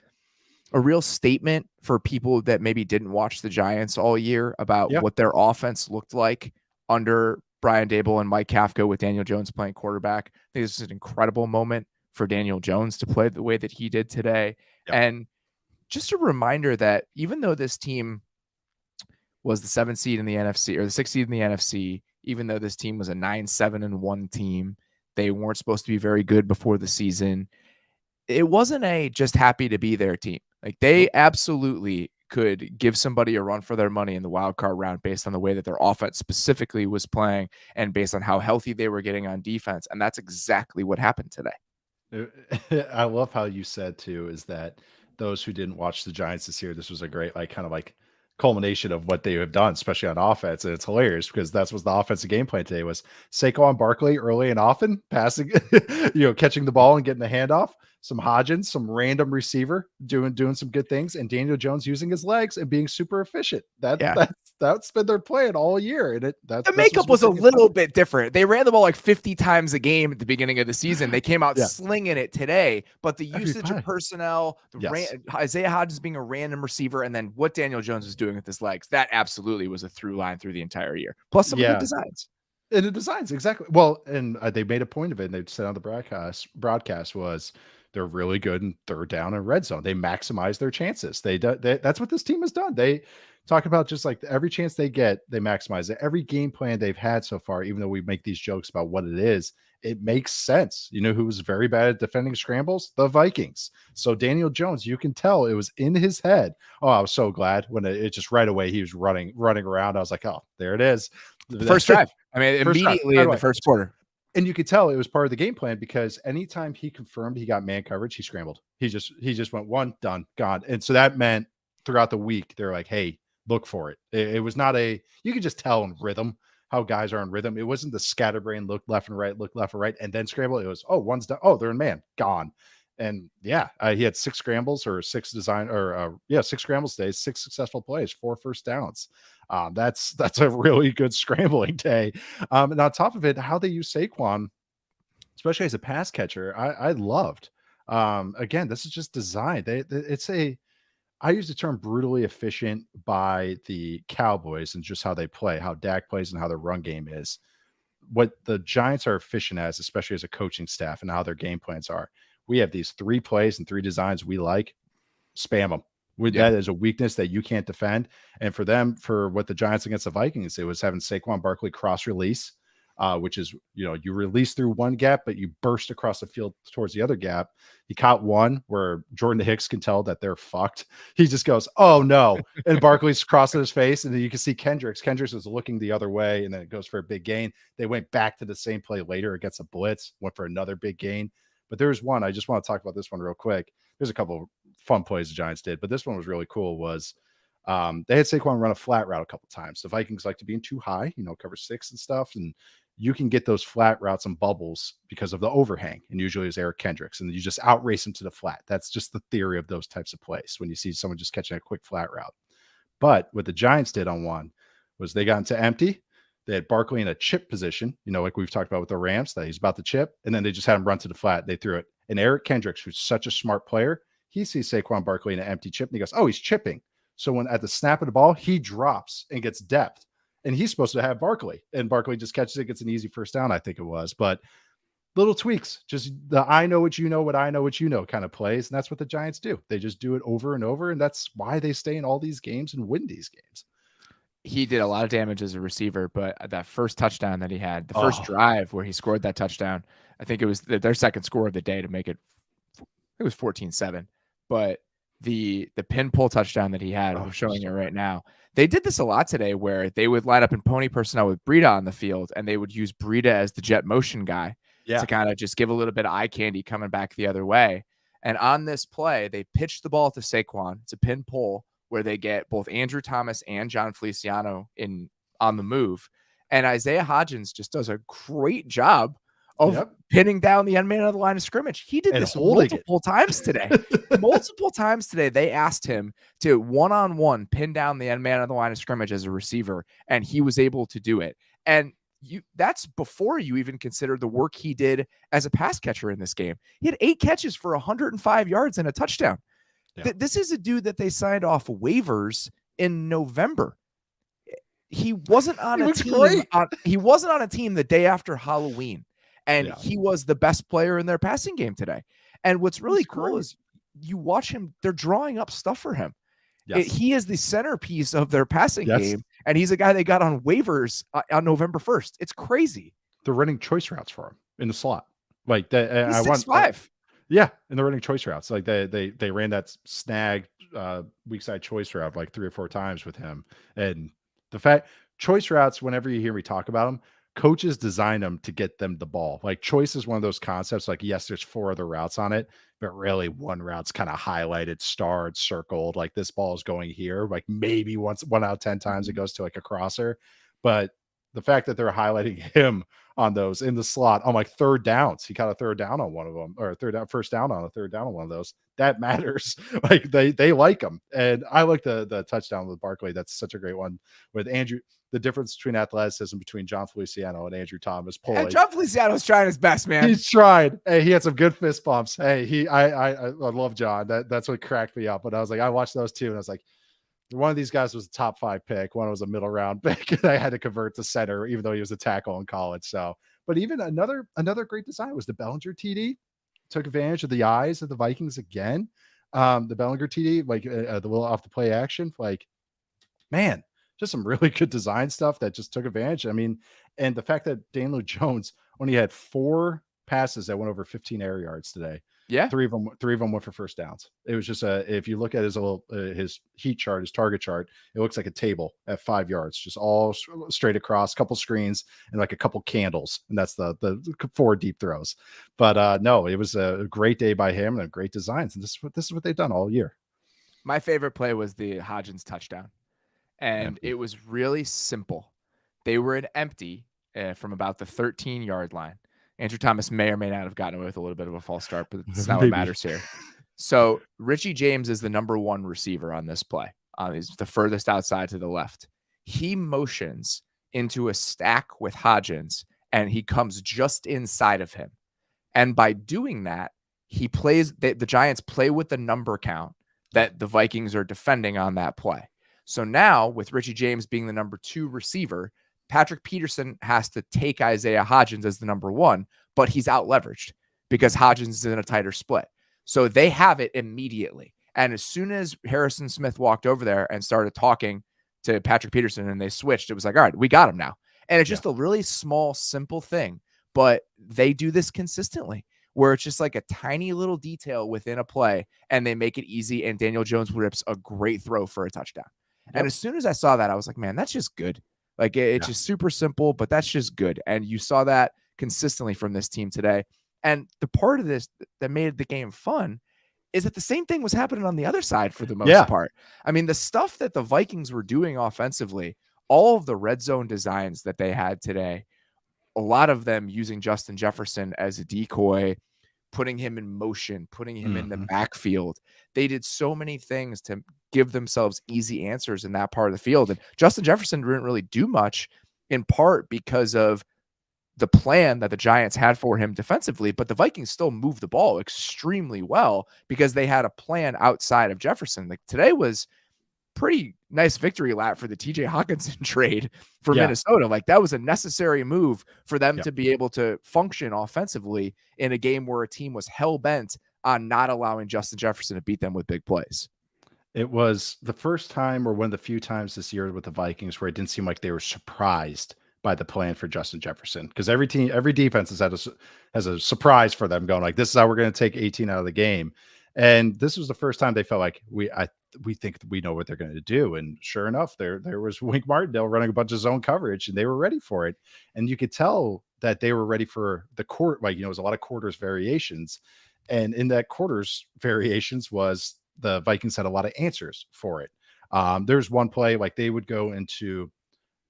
[SPEAKER 1] a real statement for people that maybe didn't watch the Giants all year about what their offense looked like under Brian Daboll and Mike Kafka with Daniel Jones playing quarterback. I think this is an incredible moment for Daniel Jones to play the way that he did today. And just a reminder that even though this team was the 7th seed in the NFC or the 6th seed in the NFC, even though this team was a 9-7-1 team, they weren't supposed to be very good before the season. It wasn't a just happy to be their team. Like they absolutely could give somebody a run for their money in the wild card round based on the way that their offense specifically was playing and based on how healthy they were getting on defense. And that's exactly what happened today.
[SPEAKER 3] I love how you said too, is that those who didn't watch the Giants this year, this was a great, like, kind of like culmination of what they have done, especially on offense. And it's hilarious because that's what the offensive game plan today was. Saquon Barkley early and often passing, catching the ball and getting the handoff. Some Hodgins, some random receiver doing some good things, and Daniel Jones using his legs and being super efficient. That's been their plan all year. And the
[SPEAKER 1] makeup was a little bit different. They ran the ball like 50 times a game at the beginning of the season. They came out slinging it today, but the usage of personnel, Isaiah Hodgins being a random receiver, and then what Daniel Jones was doing with his legs, that absolutely was a through line through the entire year. Plus some of the designs.
[SPEAKER 3] And the designs, exactly. Well, and they made a point of it, and they said on the broadcast was they're really good in third down and red zone. They maximize their chances. That's what this team has done. They talk about just like every chance they get, they maximize it. Every game plan they've had so far, even though we make these jokes about what it is, it makes sense. You know who was very bad at defending scrambles? The Vikings. So Daniel Jones, you can tell it was in his head. Oh, I was so glad when it just right away he was running around. I was like, oh, there it is.
[SPEAKER 1] The first drive. I mean, immediately in the first quarter.
[SPEAKER 3] And you could tell it was part of the game plan because anytime he confirmed he got man coverage, he scrambled. He just went one, done, gone. And so that meant throughout the week, they're like, hey, look for it. It was not you could just tell in rhythm how guys are in rhythm. It wasn't the scatterbrain, look left and right, and then scramble. It was, oh, one's done. Oh, they're in man, gone. And he had 6 scrambles or 6 scrambles today, 6 successful plays, 4 first downs. That's a really good scrambling day. And on top of it, how they use Saquon, especially as a pass catcher, I loved. Again, this is just design. I use the term brutally efficient by the Cowboys and just how they play, how Dak plays and how their run game is. What the Giants are efficient as, especially as a coaching staff and how their game plans are. We have these 3 plays and 3 designs we like, spam them. That is a weakness that you can't defend. And for what the Giants against the Vikings, it was having Saquon Barkley cross release, which is, you release through one gap, but you burst across the field towards the other gap. He caught one where Jordan Hicks can tell that they're fucked. He just goes, oh no. And Barkley's crossing his face. And then you can see Kendricks is looking the other way. And then it goes for a big gain. They went back to the same play later against a blitz, went for another big gain. But there's one, I just want to talk about this one real quick. There's a couple of fun plays the Giants did, but this one was really cool. They had Saquon run a flat route a couple of times. The Vikings like to be in too high, cover 6 and stuff. And you can get those flat routes and bubbles because of the overhang. And usually it's Eric Kendricks. And you just outrace him to the flat. That's just the theory of those types of plays when you see someone just catching a quick flat route. But what the Giants did on one was they got into empty. They had Barkley in a chip position, like we've talked about with the Rams, that he's about to chip. And then they just had him run to the flat. They threw it. And Eric Kendricks, who's such a smart player, he sees Saquon Barkley in an empty chip and he goes, oh, he's chipping. So when at the snap of the ball, he drops and gets depth. And he's supposed to have Barkley. And Barkley just catches it, gets an easy first down, I think it was. But little tweaks, just the I know what you know, what I know what you know kind of plays. And that's what the Giants do. They just do it over and over. And that's why they stay in all these games and win these games.
[SPEAKER 1] He did a lot of damage as a receiver, but that first touchdown that he had, the first drive where he scored that touchdown, I think it was their second score of the day to make it. It was 14-7, but the pin pull touchdown that he had, we're showing it right now. They did this a lot today where they would line up in pony personnel with Breida on the field, and they would use Breida as the jet motion guy to kind of just give a little bit of eye candy coming back the other way. And on this play, they pitched the ball to Saquon. It's a pin pull where they get both Andrew Thomas and John Feliciano on the move. And Isaiah Hodgins just does a great job of pinning down the end man on the line of scrimmage. He did this multiple times today. Multiple times today, they asked him to one-on-one pin down the end man on the line of scrimmage as a receiver, and he was able to do it. And that's before you even consider the work he did as a pass catcher in this game. He had 8 catches for 105 yards and a touchdown. This is a dude that they signed off waivers in November. He wasn't on a team. He wasn't on a team the day after Halloween, and he was the best player in their passing game today. And what's really cool is you watch him; they're drawing up stuff for him. He is the centerpiece of their passing game, and he's a guy they got on waivers on November 1st. It's crazy.
[SPEAKER 3] They're running choice routes for him in the slot, like that.
[SPEAKER 1] He's 6'5".
[SPEAKER 3] Yeah, and they're running choice routes. Like they ran that snag weak side choice route like 3 or 4 times with him. And the fact choice routes, whenever you hear me talk about them, coaches design them to get them the ball. Like choice is one of those concepts. Like, yes, there's 4 other routes on it, but really one route's kind of highlighted, starred, circled. Like this ball is going here. Like maybe once 1 out of 10 times it goes to like a crosser. But the fact that they're highlighting him on those in the slot on like third downs. He caught a third down on one of them, or first down on a third down on one of those. That matters. Like they like him. And I like the touchdown with Barkley. That's such a great one with Andrew. The difference between athleticism between John Feliciano and Andrew Thomas pulling.
[SPEAKER 1] And John Feliciano's trying his best, man.
[SPEAKER 3] He's tried. Hey, he had some good fist bumps. Hey, I love John. That's what cracked me up. But I was like, I watched those two, and I was like, one of these guys was a top 5 pick. One was a middle round pick. And I had to convert to center, even though he was a tackle in college. So, but even another great design was the Bellinger TD. Took advantage of the eyes of the Vikings again. The Bellinger TD, like the little off the play action, like, man, just some really good design stuff that just took advantage. I mean, and the fact that Daniel Jones only had 4 passes that went over 15 air yards today.
[SPEAKER 1] Yeah.
[SPEAKER 3] 3 of them went for first downs. It was just if you look at his heat chart, his target chart, it looks like a table at 5 yards, just all straight across, couple screens and like a couple candles. And that's the 4 deep throws. But no, it was a great day by him and great designs. And this is what they've done all year.
[SPEAKER 1] My favorite play was the Hodgins touchdown. And it was really simple. They were an empty from about the 13-yard line. Andrew Thomas may or may not have gotten away with a little bit of a false start, but it's not what matters here. So Richie James is the number 1 receiver on this play. He's the furthest outside to the left. He motions into a stack with Hodgins, and he comes just inside of him. And by doing that, he plays the Giants play with the number count that the Vikings are defending on that play. So now with Richie James being the number 2 receiver, Patrick Peterson has to take Isaiah Hodgins as the number 1, but he's out leveraged because Hodgins is in a tighter split. So they have it immediately. And as soon as Harrison Smith walked over there and started talking to Patrick Peterson and they switched, it was like, all right, we got him now. And it's just a really small, simple thing, but they do this consistently where it's just like a tiny little detail within a play and they make it easy. And Daniel Jones rips a great throw for a touchdown. Yep. And as soon as I saw that, I was like, man, that's just good. Like it's just super simple, but that's just good. And you saw that consistently from this team today. And the part of this that made the game fun is that the same thing was happening on the other side for the most part. I mean, the stuff that the Vikings were doing offensively, all of the red zone designs that they had today, a lot of them using Justin Jefferson as a decoy, putting him in motion, putting him in the backfield. They did so many things to give themselves easy answers in that part of the field. And Justin Jefferson didn't really do much, in part because of the plan that the Giants had for him defensively, but the Vikings still moved the ball extremely well because they had a plan outside of Jefferson. Like today was pretty nice victory lap for the TJ Hawkinson trade for Minnesota. Like that was a necessary move for them to be able to function offensively in a game where a team was hell-bent on not allowing Justin Jefferson to beat them with big plays.
[SPEAKER 3] It was the first time or one of the few times this year with the Vikings where it didn't seem like they were surprised by the plan for Justin Jefferson. Because every defense has a surprise for them going like, this is how we're going to take 18 out of the game. And this was the first time they felt like we think we know what they're going to do. And sure enough, there was Wink Martindale running a bunch of zone coverage and they were ready for it. And you could tell that they were ready for the court. Like, it was a lot of quarters variations. And in that quarters variations was the Vikings had a lot of answers for it. There's one play, like they would go into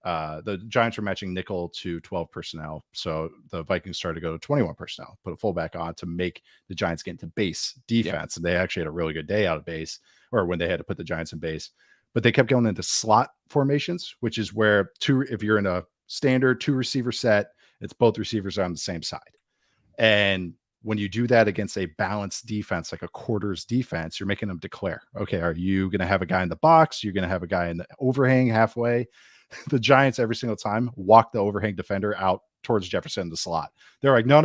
[SPEAKER 3] the Giants were matching nickel to 12 personnel. So the Vikings started to go to 21 personnel, put a fullback on to make the Giants get into base defense. And they actually had a really good day out of base, or when they had to put the Giants in base, but they kept going into slot formations, which is where if you're in a standard 2 receiver set, it's both receivers are on the same side. And when you do that against a balanced defense, like a quarters defense, you're making them declare, okay, are you going to have a guy in the box? You're going to have a guy in the overhang halfway. The Giants every single time walk the overhang defender out towards Jefferson in the slot. They're like, no,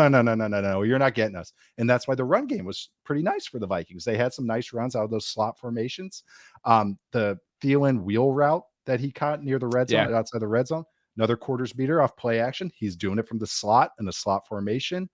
[SPEAKER 3] you're not getting us. And that's why the run game was pretty nice for the Vikings. They had some nice runs out of those slot formations. The Thielen wheel route that he caught near the red zone, outside the red zone, another quarters beater off play action. He's doing it from the slot in the slot formation.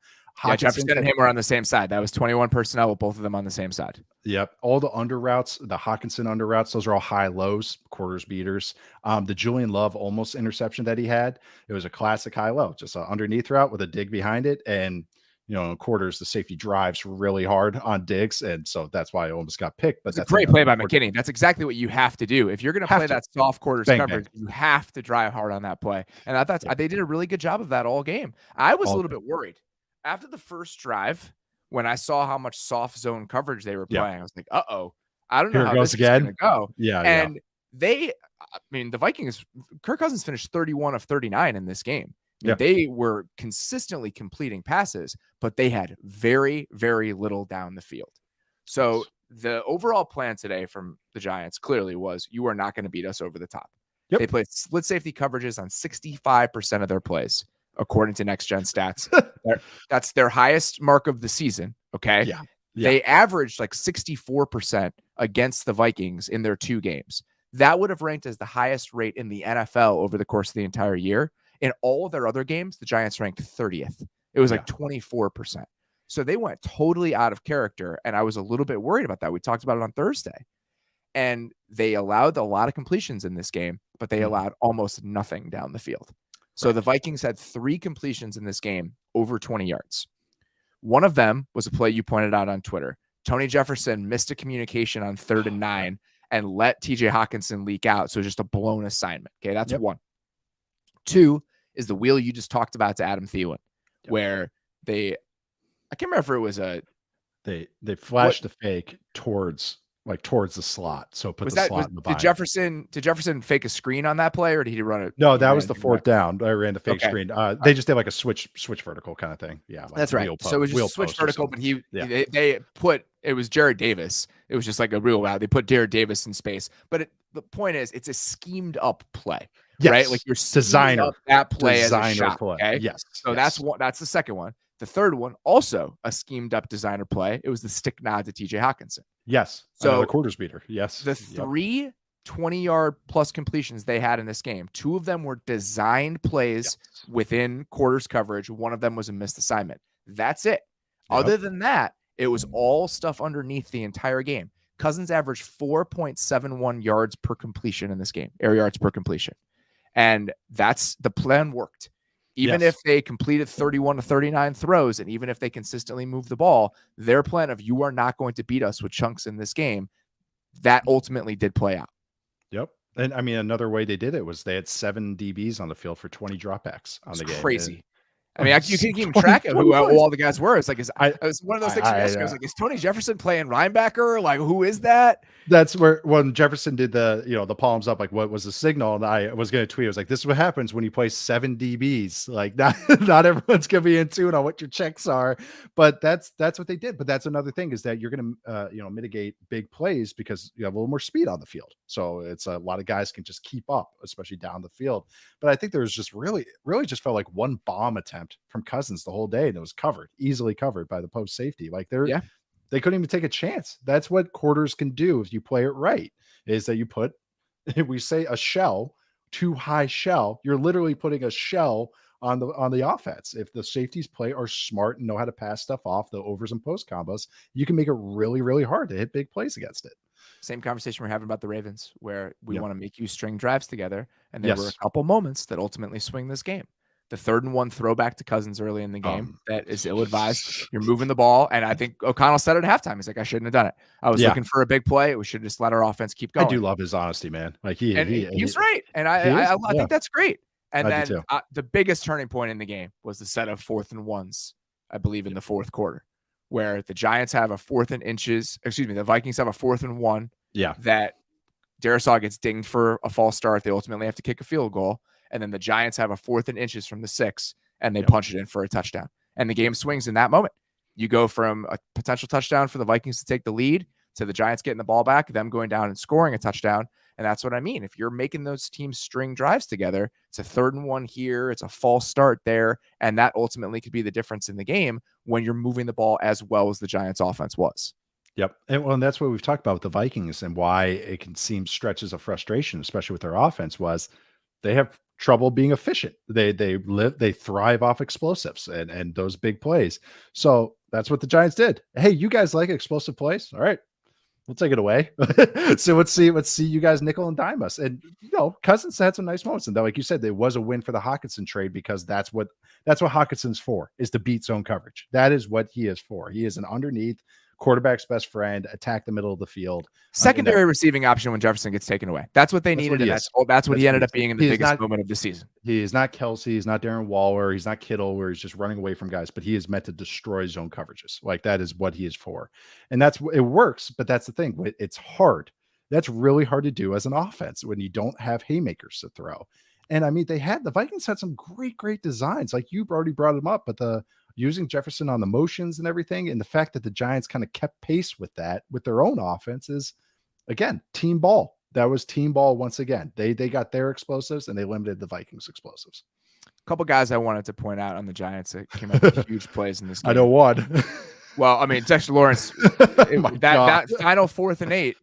[SPEAKER 1] Yeah, Jefferson and him were on the same side. That was 21 personnel with both of them on the same side.
[SPEAKER 3] Yep. All the under routes, the Hawkinson under routes, those are all high lows, quarters beaters. The Julian Love almost interception that he had, it was a classic high low, just an underneath route with a dig behind it. And, in quarters, the safety drives really hard on digs. And so that's why it almost got picked. But
[SPEAKER 1] that's a great play by McKinney. That's exactly what you have to do. If you're going to play that soft quarters coverage, you have to drive hard on that play. And I thought they did a really good job of that all game. I was a little bit worried after the first drive when I saw how much soft zone coverage they were playing. I was like, uh-oh, I don't know how this is going to go. And the Vikings, Kirk Cousins finished 31 of 39 in this game. They were consistently completing passes, but they had very, very little down the field. So the overall plan today from the Giants clearly was, you are not going to beat us over the top. They played split safety coverages on 65% of their plays, according to Next Gen Stats. That's their highest mark of the season. Okay. They averaged like 64% against the Vikings in their 2 games. That would have ranked as the highest rate in the NFL over the course of the entire year. In all of their other games, the Giants ranked 30th. It was like 24%. So they went totally out of character, and I was a little bit worried about that. We talked about it on Thursday. And they allowed a lot of completions in this game, but they allowed almost nothing down the field. So the Vikings had 3 completions in this game over 20 yards. One of them was a play you pointed out on Twitter. Tony Jefferson missed a communication on 3rd and 9 and let TJ Hawkinson leak out. So just a blown assignment. Okay, that's one. 2 is the wheel you just talked about to Adam Thielen, where I can't remember if it was
[SPEAKER 3] they flashed the fake towards the slot. So put the slot in the
[SPEAKER 1] bind. Did Jefferson fake a screen on that play, or did he run it?
[SPEAKER 3] No, that was the 4th down. I ran the fake screen. They just did like a switch vertical kind of thing. Yeah,
[SPEAKER 1] that's right. So it was just switch vertical, but they put, it was Jared Davis. It was just like a real route. They put Jared Davis in space, but the point is, it's a schemed up play. Right, like you're designing up that play as a shot. Okay, so that's the second one. The third one, also a schemed up designer play. It was the stick nod to TJ Hawkinson.
[SPEAKER 3] So the quarters beater. The
[SPEAKER 1] 3 20-yard plus completions they had in this game, 2 of them were designed plays within quarters coverage. One of them was a missed assignment. That's it. Other than that, it was all stuff underneath the entire game. Cousins averaged 4.71 yards per completion in this game, air yards per completion. And that's the plan worked. Even if they completed 31 to 39 throws, and even if they consistently moved the ball, their plan of, you are not going to beat us with chunks in this game, that ultimately did play out.
[SPEAKER 3] And I mean, another way they did it was they had 7 DBs on the field for 20 dropbacks on the game.
[SPEAKER 1] Crazy. I mean, you can keep track of who all the guys were. It's like, it's one of those things. I was like, is Tony Jefferson playing linebacker? Like, who is that?
[SPEAKER 3] That's where, when Jefferson did the palms up, like, what was the signal? And I was going to tweet. I was like, this is what happens when you play 7 DBs. Like, not everyone's going to be in tune on what your checks are, but that's what they did. But that's another thing, is that you're going to, mitigate big plays because you have a little more speed on the field. So it's a lot of guys can just keep up, especially down the field. But I think there was just really just felt like one bomb attempt from Cousins the whole day, and it was easily covered by the post safety. Like they couldn't even take a chance. That's what quarters can do if you play it right, is that you put, we say a shell, too high shell. You're literally putting a shell on the offense. If the safeties are smart and know how to pass stuff off, the overs and post combos, you can make it really, really hard to hit big plays against it.
[SPEAKER 1] Same conversation we're having about the Ravens, where we want to make you string drives together. And there were a couple moments that ultimately swing this game. The 3rd and 1 throwback to Cousins early in the game that is ill-advised. You're moving the ball, and I think O'Connell said at halftime, he's like, I shouldn't have done it. I was looking for a big play. We should just let our offense keep going.
[SPEAKER 3] I do love his honesty, man. Like he's
[SPEAKER 1] right, and I think that's great. And then the biggest turning point in the game was the set of 4th and 1s, I believe, in the 4th quarter, where the Giants have a 4th and inches. Excuse me, the Vikings have a 4th and 1. That Darisaw gets dinged for a false start. They ultimately have to kick a field goal. And then the Giants have a 4th and inches from the 6, and they punch it in for a touchdown. And the game swings in that moment. You go from a potential touchdown for the Vikings to take the lead to the Giants getting the ball back, them going down and scoring a touchdown. And that's what I mean. If you're making those teams string drives together, it's a 3rd and 1 here, it's a false start there, and that ultimately could be the difference in the game when you're moving the ball as well as the Giants offense was.
[SPEAKER 3] And that's what we've talked about with the Vikings, and why it can seem stretches of frustration, especially with their offense, was they have trouble being efficient. They thrive off explosives and those big plays. So that's what the Giants did. Hey, you guys like explosive plays? All right, we'll take it away. So let's see you guys nickel and dime us. And Cousins had some nice moments. And like you said, there was a win for the Hockenson trade because that's what Hockenson's for, is to beat zone coverage. That is what he is for. He is an underneath quarterback's best friend, attack the middle of the field.
[SPEAKER 1] Secondary receiving option when Jefferson gets taken away. That's what they needed. And that's what he ended up being in the biggest moment of the season.
[SPEAKER 3] He is not Kelsey. He's not Darren Waller. He's not Kittle, where he's just running away from guys, but he is meant to destroy zone coverages. Like, that is what he is for. And it works, but that's the thing. It's hard. That's really hard to do as an offense when you don't have haymakers to throw. And I mean, the Vikings had some great designs. Like, you already brought them up, but using Jefferson on the motions and everything, and the fact that the Giants kind of kept pace with that with their own offenses, again, team ball. That was team ball once again. They got their explosives and they limited the Vikings explosives.
[SPEAKER 1] A couple guys I wanted to point out on the Giants that came up with huge plays in this game.
[SPEAKER 3] I know one.
[SPEAKER 1] Well, I mean, Dexter Lawrence, that final 4th and 8,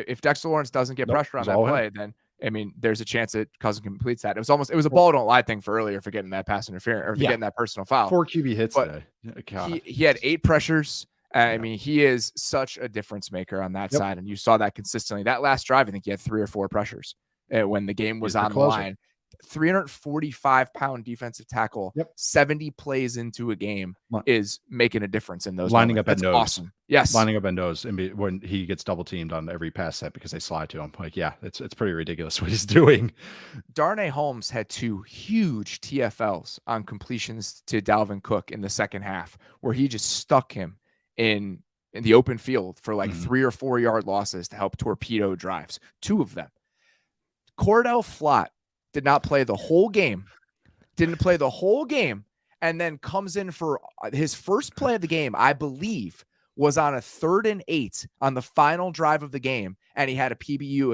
[SPEAKER 1] if Dexter Lawrence doesn't get pressure on that play, then I mean, there's a chance that Cousins completes that. It was a ball don't lie thing for earlier for getting that pass interference or getting that personal foul.
[SPEAKER 3] 4 QB hits
[SPEAKER 1] but
[SPEAKER 3] today.
[SPEAKER 1] He had 8 pressures. I mean, he is such a difference maker on that side, and you saw that consistently. That last drive, I think he had 3 or 4 pressures when the game was on the line. 345-pound defensive tackle, 70 plays into a game is making a difference in those
[SPEAKER 3] lining
[SPEAKER 1] moments.
[SPEAKER 3] up at nose.
[SPEAKER 1] Awesome. Yes,
[SPEAKER 3] lining up at nose, and when he gets double teamed on every pass set because they slide to him. Like, it's pretty ridiculous what he's doing.
[SPEAKER 1] Darnay Holmes had 2 huge TFLs on completions to Dalvin Cook in the second half, where he just stuck him in the open field for like 3 or 4 yard losses to help torpedo drives. 2 of them. Cordell Flott did not play the whole game, and then comes in for his first play of the game, I believe, was on a 3rd and 8 on the final drive of the game, and he had a PBU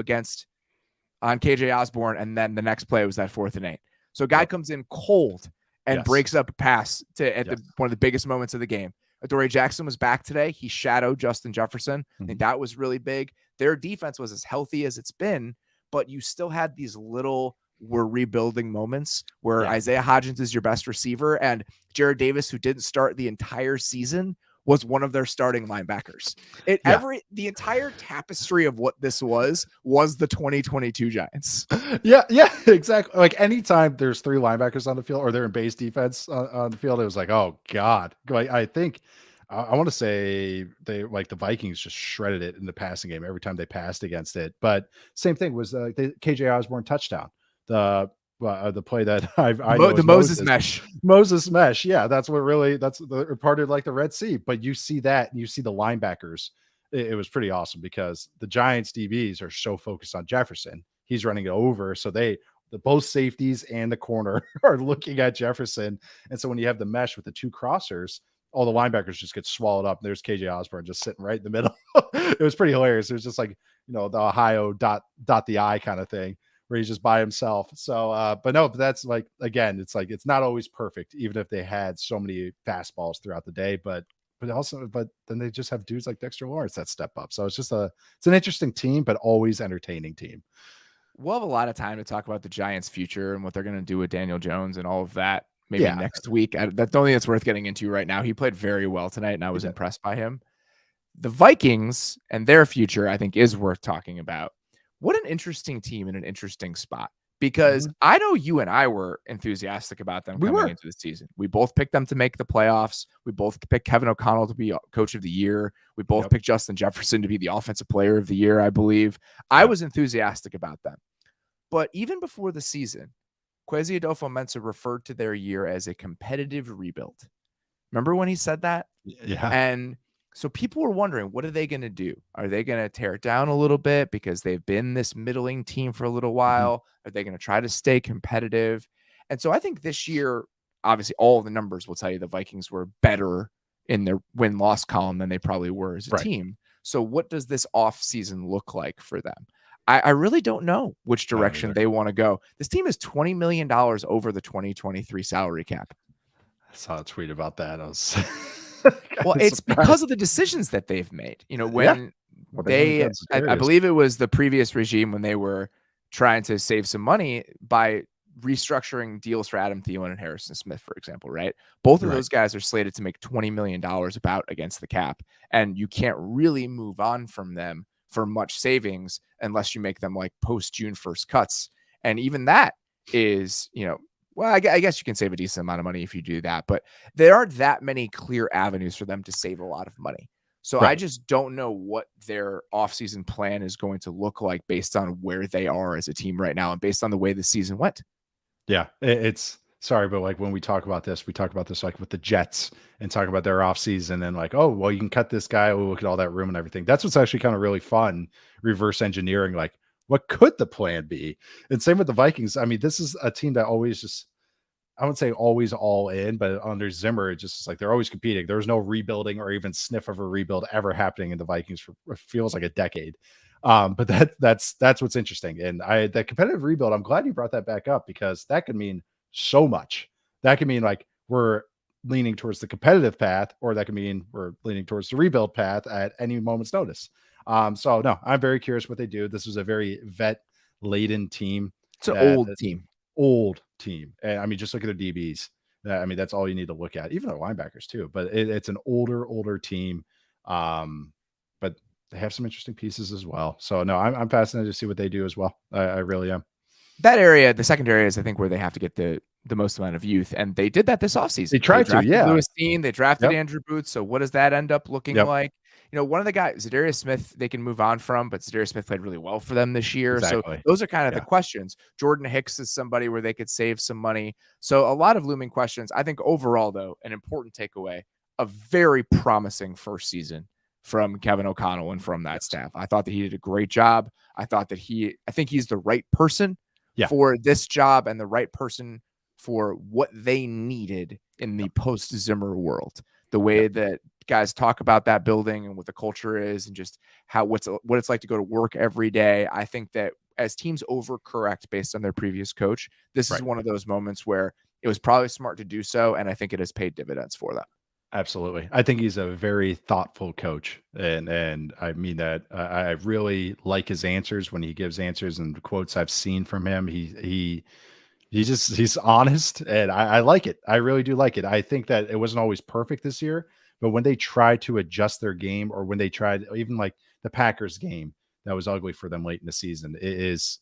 [SPEAKER 1] on KJ Osborne, and then the next play was that 4th and 8. So a guy comes in cold and breaks up a pass one of the biggest moments of the game. Adoree Jackson was back today. He shadowed Justin Jefferson. I think that was really big. Their defense was as healthy as it's been, but you still had these little we're rebuilding moments where Isaiah Hodgins is your best receiver, and Jared Davis, who didn't start the entire season, was one of their starting linebackers. The entire tapestry of what this was the 2022 Giants.
[SPEAKER 3] Yeah, exactly. Like, anytime there's 3 linebackers on the field or they're in base defense on the field, it was like, oh God. Like, I think I want to say the Vikings just shredded it in the passing game every time they passed against it. But same thing was the KJ Osborne touchdown. The play that I know
[SPEAKER 1] the Moses mesh.
[SPEAKER 3] Yeah, that's the parted like the Red Sea. But you see that, and you see the linebackers. It was pretty awesome because the Giants DBs are so focused on Jefferson. He's running it over, so both safeties and the corner are looking at Jefferson. And so when you have the mesh with the 2 crossers, all the linebackers just get swallowed up. There's KJ Osborne just sitting right in the middle. It was pretty hilarious. It was just like, the Ohio dot the I kind of thing, where he's just by himself. So, but that's like, again, it's like, it's not always perfect, even if they had so many fastballs throughout the day, but then they just have dudes like Dexter Lawrence that step up. So it's an interesting team, but always entertaining team.
[SPEAKER 1] We'll have a lot of time to talk about the Giants' future and what they're going to do with Daniel Jones and all of that. Maybe next week. I don't think that's worth getting into right now. He played very well tonight, and I was impressed by him. The Vikings and their future, I think, is worth talking about. What an interesting team in an interesting spot, because I know you and I were enthusiastic about them coming into the season. We both picked them to make the playoffs. We both picked Kevin O'Connell to be coach of the year. We both picked Justin Jefferson to be the offensive player of the year, I believe. I was enthusiastic about them. But even before the season, Kwesi Adolfo-Mensah referred to their year as a competitive rebuild. Remember when he said that?
[SPEAKER 3] Yeah.
[SPEAKER 1] And so people were wondering, what are they going to do? Are they going to tear it down a little bit because they've been this middling team for a little while? Are they going to try to stay competitive? And so I think this year, obviously, all the numbers will tell you the Vikings were better in their win-loss column than they probably were as a team. So what does this offseason look like for them? I really don't know which direction they want to go. This team is $20 million over the 2023 salary cap.
[SPEAKER 3] I saw a tweet about that. I was
[SPEAKER 1] well, it's because of the decisions that they've made. When I believe it was the previous regime when they were trying to save some money by restructuring deals for Adam Thielen and Harrison Smith, for example, right? Both of those guys are slated to make $20 million about against the cap, and you can't really move on from them for much savings unless you make them like post June 1st cuts. And even that is, well, I guess you can save a decent amount of money if you do that, but there aren't that many clear avenues for them to save a lot of money. So I just don't know what their offseason plan is going to look like based on where they are as a team right now and based on the way the season went.
[SPEAKER 3] Yeah, it's sorry, but like when we talk about this like with the Jets and talk about their offseason and like, oh, well, you can cut this guy. Oh, look at all that room and everything. That's what's actually kind of really fun, reverse engineering, like what could the plan be? And same with the Vikings. I mean, this is a team that always just, I wouldn't say always all in, but under Zimmer, it just like they're always competing. There was no rebuilding or even sniff of a rebuild ever happening in the Vikings for it feels like a decade. But that's what's interesting. And that competitive rebuild, I'm glad you brought that back up because that could mean so much. That could mean like we're leaning towards the competitive path, or that could mean we're leaning towards the rebuild path at any moment's notice. So no, I'm very curious what they do. This was a very vet laden team.
[SPEAKER 1] It's an old team. And I mean, just look at the DBs. I mean, that's all you need to look at, even the linebackers too, but it's an older team. But they have some interesting pieces as well. So no, I'm fascinated to see what they do as well. I really am. That area, the secondary is, I think, where they have to get the most amount of youth. And they did that this offseason.
[SPEAKER 3] They tried to, yeah.
[SPEAKER 1] Lewis Dean, they drafted Andrew Booth. So what does that end up looking like? One of the guys, Zadarius Smith, they can move on from, but Zadarius Smith played really well for them this year.
[SPEAKER 3] Exactly.
[SPEAKER 1] So those are kind of the questions. Jordan Hicks is somebody where they could save some money. So a lot of looming questions. I think overall, though, an important takeaway, a very promising first season from Kevin O'Connell and from that staff. I thought that he did a great job. I think he's the right person for this job and the right person for what they needed in the post-Zimmer world. The way that guys talk about that building and what the culture is and just what it's like to go to work every day. I think that as teams overcorrect based on their previous coach, this is one of those moments where it was probably smart to do so. And I think it has paid dividends for them.
[SPEAKER 3] Absolutely. I think he's a very thoughtful coach. And I mean that I really like his answers when he gives answers and the quotes I've seen from him. He's honest, and I like it. I really do like it. I think that it wasn't always perfect this year, but when they tried to adjust their game, or when they tried, even like the Packers game that was ugly for them late in the season, it is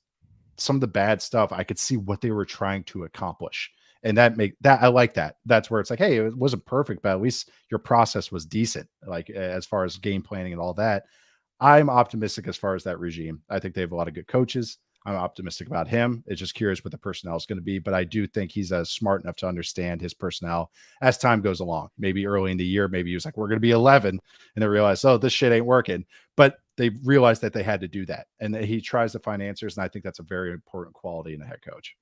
[SPEAKER 3] some of the bad stuff. I could see what they were trying to accomplish. And I like that. That's where it's like, hey, it wasn't perfect, but at least your process was decent. Like as far as game planning and all that, I'm optimistic as far as that regime. I think they have a lot of good coaches. I'm optimistic about him. It's just curious what the personnel is going to be, but I do think he's smart enough to understand his personnel as time goes along. Maybe early in the year, maybe he was like, we're going to be 11, and they realized, oh, this shit ain't working. But they realized that they had to do that, and he tries to find answers, and I think that's a very important quality in a head coach.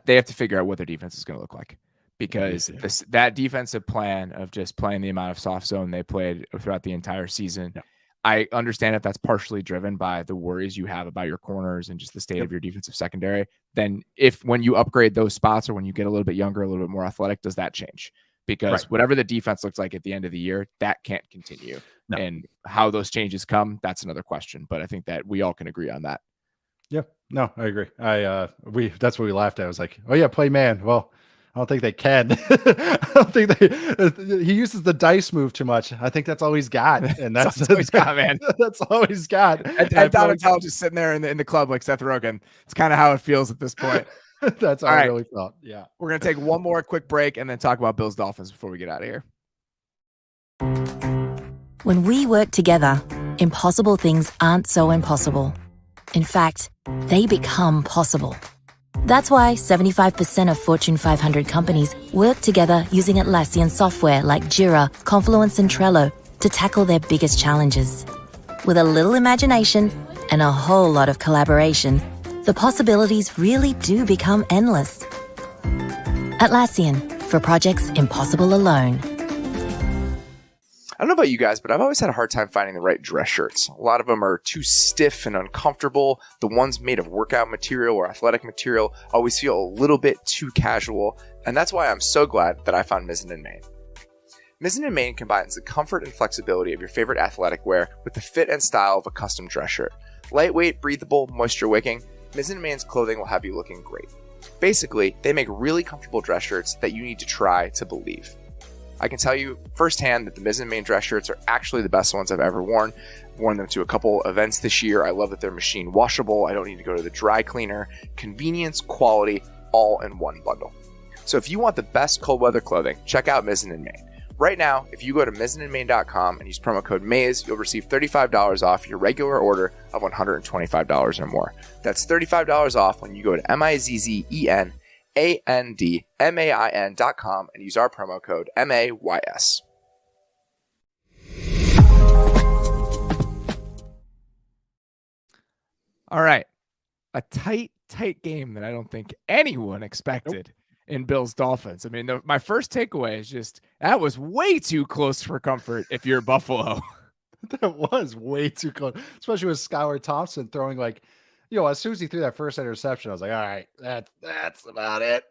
[SPEAKER 1] They have to figure out what their defense is going to look like, because that defensive plan of just playing the amount of soft zone they played throughout the entire season. Yeah. I understand if that's partially driven by the worries you have about your corners and just the state of your defensive secondary. Then when you upgrade those spots, or when you get a little bit younger, a little bit more athletic, does that change? Because whatever the defense looks like at the end of the year, that can't continue. No. And how those changes come, that's another question. But I think that we all can agree on that.
[SPEAKER 3] Yeah, no, I agree. That's what we laughed at. I was like, oh yeah, play man. Well, I don't think they can. I don't think he uses the dice move too much. I think that's all he's got. And that's all he's got, man. That's all he's got.
[SPEAKER 1] And Donatello just sitting there in the club like Seth Rogen. It's kind of how it feels at this point.
[SPEAKER 3] That's how I really felt. Yeah.
[SPEAKER 1] We're going to take one more quick break and then talk about Bills Dolphins before we get out of here.
[SPEAKER 4] When we work together, impossible things aren't so impossible. In fact, they become possible. That's why 75% of Fortune 500 companies work together using Atlassian software like Jira, Confluence, and Trello to tackle their biggest challenges. With a little imagination and a whole lot of collaboration, the possibilities really do become endless. Atlassian, for projects impossible alone.
[SPEAKER 1] I don't know about you guys, but I've always had a hard time finding the right dress shirts. A lot of them are too stiff and uncomfortable. The ones made of workout material or athletic material always feel a little bit too casual. And that's why I'm so glad that I found Mays and Nate. Mays and Nate combines the comfort and flexibility of your favorite athletic wear with the fit and style of a custom dress shirt. Lightweight, breathable, moisture wicking, Mays and Nate's clothing will have you looking great. Basically, they make really comfortable dress shirts that you need to try to believe. I can tell you firsthand that the Mays and Nate dress shirts are actually the best ones I've ever worn. I've worn them to a couple events this year. I love that they're machine washable. I don't need to go to the dry cleaner. Convenience, quality, all in one bundle. So if you want the best cold weather clothing, check out Mays and Nate. Right now, if you go to maysandnate.com and use promo code MAYS, you'll receive $35 off your regular order of $125 or more. That's $35 off when you go to MIZZENANDMAIN.com and use our promo code MAYS. All right. A tight game that I don't think anyone expected in Bills Dolphins. I mean, my first takeaway is just that was way too close for comfort if you're Buffalo.
[SPEAKER 3] That was way too close, especially with Skylar Thompson throwing as soon as he threw that first interception, I was like, all right, that's about it.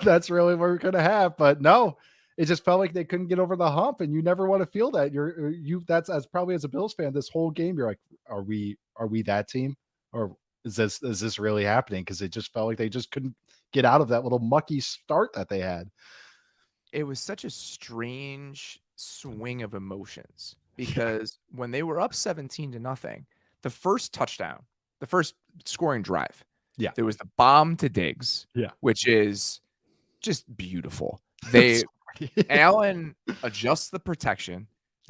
[SPEAKER 3] That's really what we're going to have. But no, it just felt like they couldn't get over the hump, and you never want to feel that. That's as probably as a Bills fan, this whole game, you're like, are we that team? Or is this really happening? Because it just felt like they just couldn't get out of that little mucky start that they had.
[SPEAKER 1] It was such a strange swing of emotions because when they were up 17-0, the first touchdown, the first scoring drive, there was the bomb to Diggs, which is just beautiful. Allen adjusts the protection.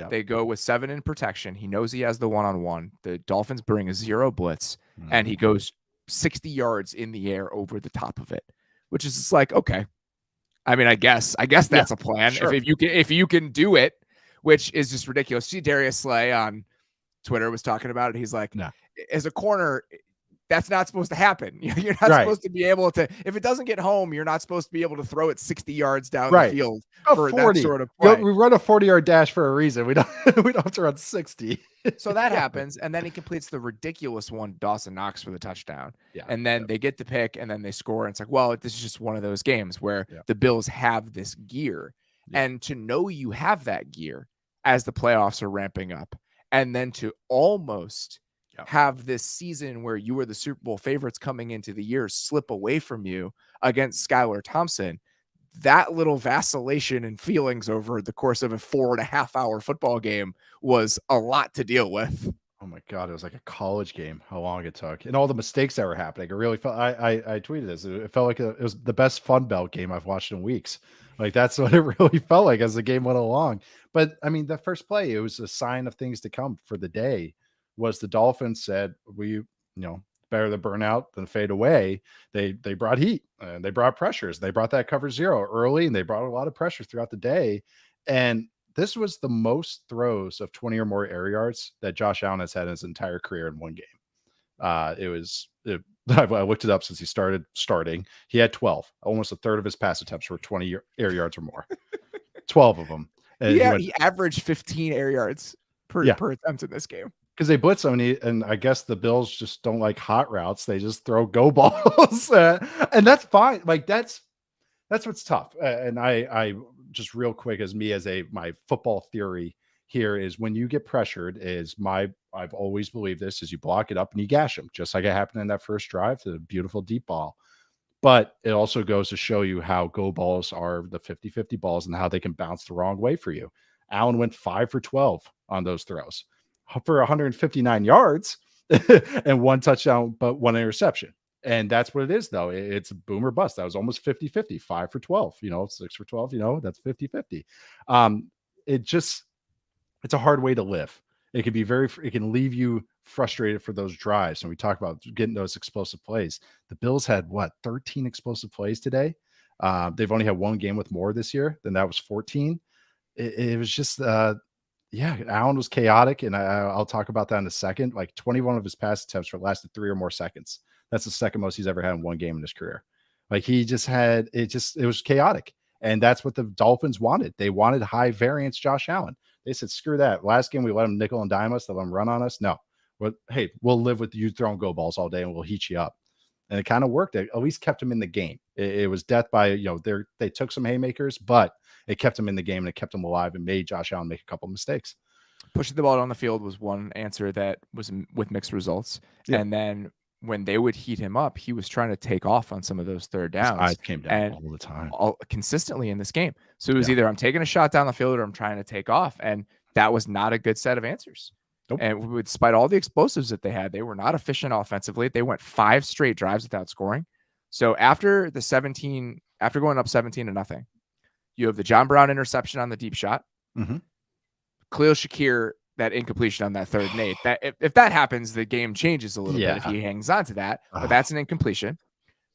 [SPEAKER 1] They go with 7 in protection. He knows he has the one-on-one. The Dolphins bring a 0 blitz, and he goes 60 yards in the air over the top of it, which is just like, okay. I mean, I guess that's a plan. Sure. If you can do it, which is just ridiculous. See, Darius Slay on Twitter was talking about it. He's like, as a corner, that's not supposed to happen. You're not supposed to be able to, if it doesn't get home, you're not supposed to be able to throw it 60 yards down the field for 40. That sort of play.
[SPEAKER 3] We run a 40-yard dash for a reason. We don't have to run 60.
[SPEAKER 1] So that happens. And then he completes the ridiculous one, Dawson Knox, for the touchdown. And then they get the pick and then they score. And it's like, well, this is just one of those games where the Bills have this gear. And to know you have that gear as the playoffs are ramping up, and then to almost have this season where you were the Super Bowl favorites coming into the year slip away from you against Skylar Thompson, that little vacillation and feelings over the course of a 4.5-hour football game was a lot to deal with.
[SPEAKER 3] Oh my God, it was like a college game, how long it took, and all the mistakes that were happening. It really felt, I tweeted this, it felt like it was the best Fun Belt game I've watched in weeks. Like, that's what it really felt like as the game went along. But I mean, the first play, it was a sign of things to come for the day. Was the Dolphins said, better to burn out than fade away. They brought heat and they brought pressures. They brought that cover 0 early, and they brought a lot of pressure throughout the day. And this was the most throws of 20 or more air yards that Josh Allen has had in his entire career in one game. I looked it up since he starting. He had 12. Almost a third of his pass attempts were 20 air yards or more. 12 of them. And
[SPEAKER 1] he averaged 15 air yards per attempt in this game.
[SPEAKER 3] Because they blitz him, and I guess the Bills just don't like hot routes. They just throw go balls, and that's fine. Like, that's what's tough. And I just real quick, as my football theory here is, when you get pressured, I've always believed this, is you block it up and you gash them, just like it happened in that first drive, the beautiful deep ball. But it also goes to show you how go balls are the 50-50 balls and how they can bounce the wrong way for you. Allen went 5 for 12 on those throws for 159 yards and 1 touchdown, but 1 interception. And that's what it is, though. It's a boom or bust. That was almost 50-50, 5 for 12, 6 for 12, that's 50-50. It's a hard way to live. It can be it can leave you frustrated for those drives. And we talk about getting those explosive plays. The Bills had 13 explosive plays today. They've only had 1 game with more this year. Then that was 14. It was just, Allen was chaotic, and I'll talk about that in a second. Like, 21 of his pass attempts lasted 3 or more seconds. That's the second most he's ever had in one game in his career. Like, it was chaotic. And that's what the Dolphins wanted. They wanted high variance Josh Allen. They said, screw that. Last game, we let him nickel and dime us, let him run on us. No. We'll live with you throwing go balls all day, and we'll heat you up. And it kind of worked. It at least kept him in the game. It was death by, they took some haymakers, but it kept him in the game, and it kept him alive, and made Josh Allen make a couple mistakes.
[SPEAKER 1] Pushing the ball down the field was one answer that was with mixed results. Yeah. And then when they would heat him up, he was trying to take off on some of those third
[SPEAKER 3] His
[SPEAKER 1] downs.
[SPEAKER 3] eyes came down
[SPEAKER 1] And
[SPEAKER 3] all the time.
[SPEAKER 1] consistently in this game. So it was either I'm taking a shot down the field or I'm trying to take off. And that was not a good set of answers.
[SPEAKER 3] Nope.
[SPEAKER 1] And despite all the explosives that they had, they were not efficient offensively. They went 5 straight drives without scoring. So after going up 17-0, you have the John Brown interception on the deep shot.
[SPEAKER 3] Mm-hmm.
[SPEAKER 1] Khalil Shakir, that incompletion on that 3rd and 8. That if that happens, the game changes a little bit if he hangs on to that. But that's an incompletion.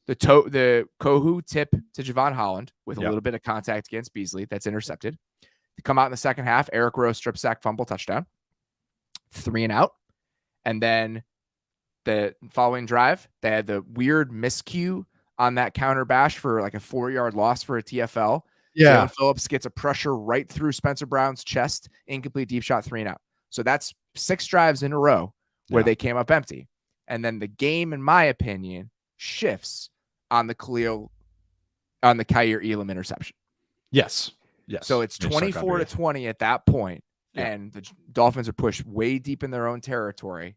[SPEAKER 1] The Kohu tip to Javon Holland with a little bit of contact against Beasley. That's intercepted. They come out in the second half. Eric Rowe strip sack fumble touchdown. 3 and out. And then the following drive, they had the weird miscue on that counter bash for like a 4-yard loss for a TFL.
[SPEAKER 3] Yeah.
[SPEAKER 1] Jalen Phillips gets a pressure right through Spencer Brown's chest. Incomplete deep shot, 3 and out. So that's 6 drives in a row where they came up empty. And then the game, in my opinion, shifts on the Khalil, on the Kaiir Elam interception.
[SPEAKER 3] Yes.
[SPEAKER 1] So it's 24-20 at that point, and the Dolphins are pushed way deep in their own territory.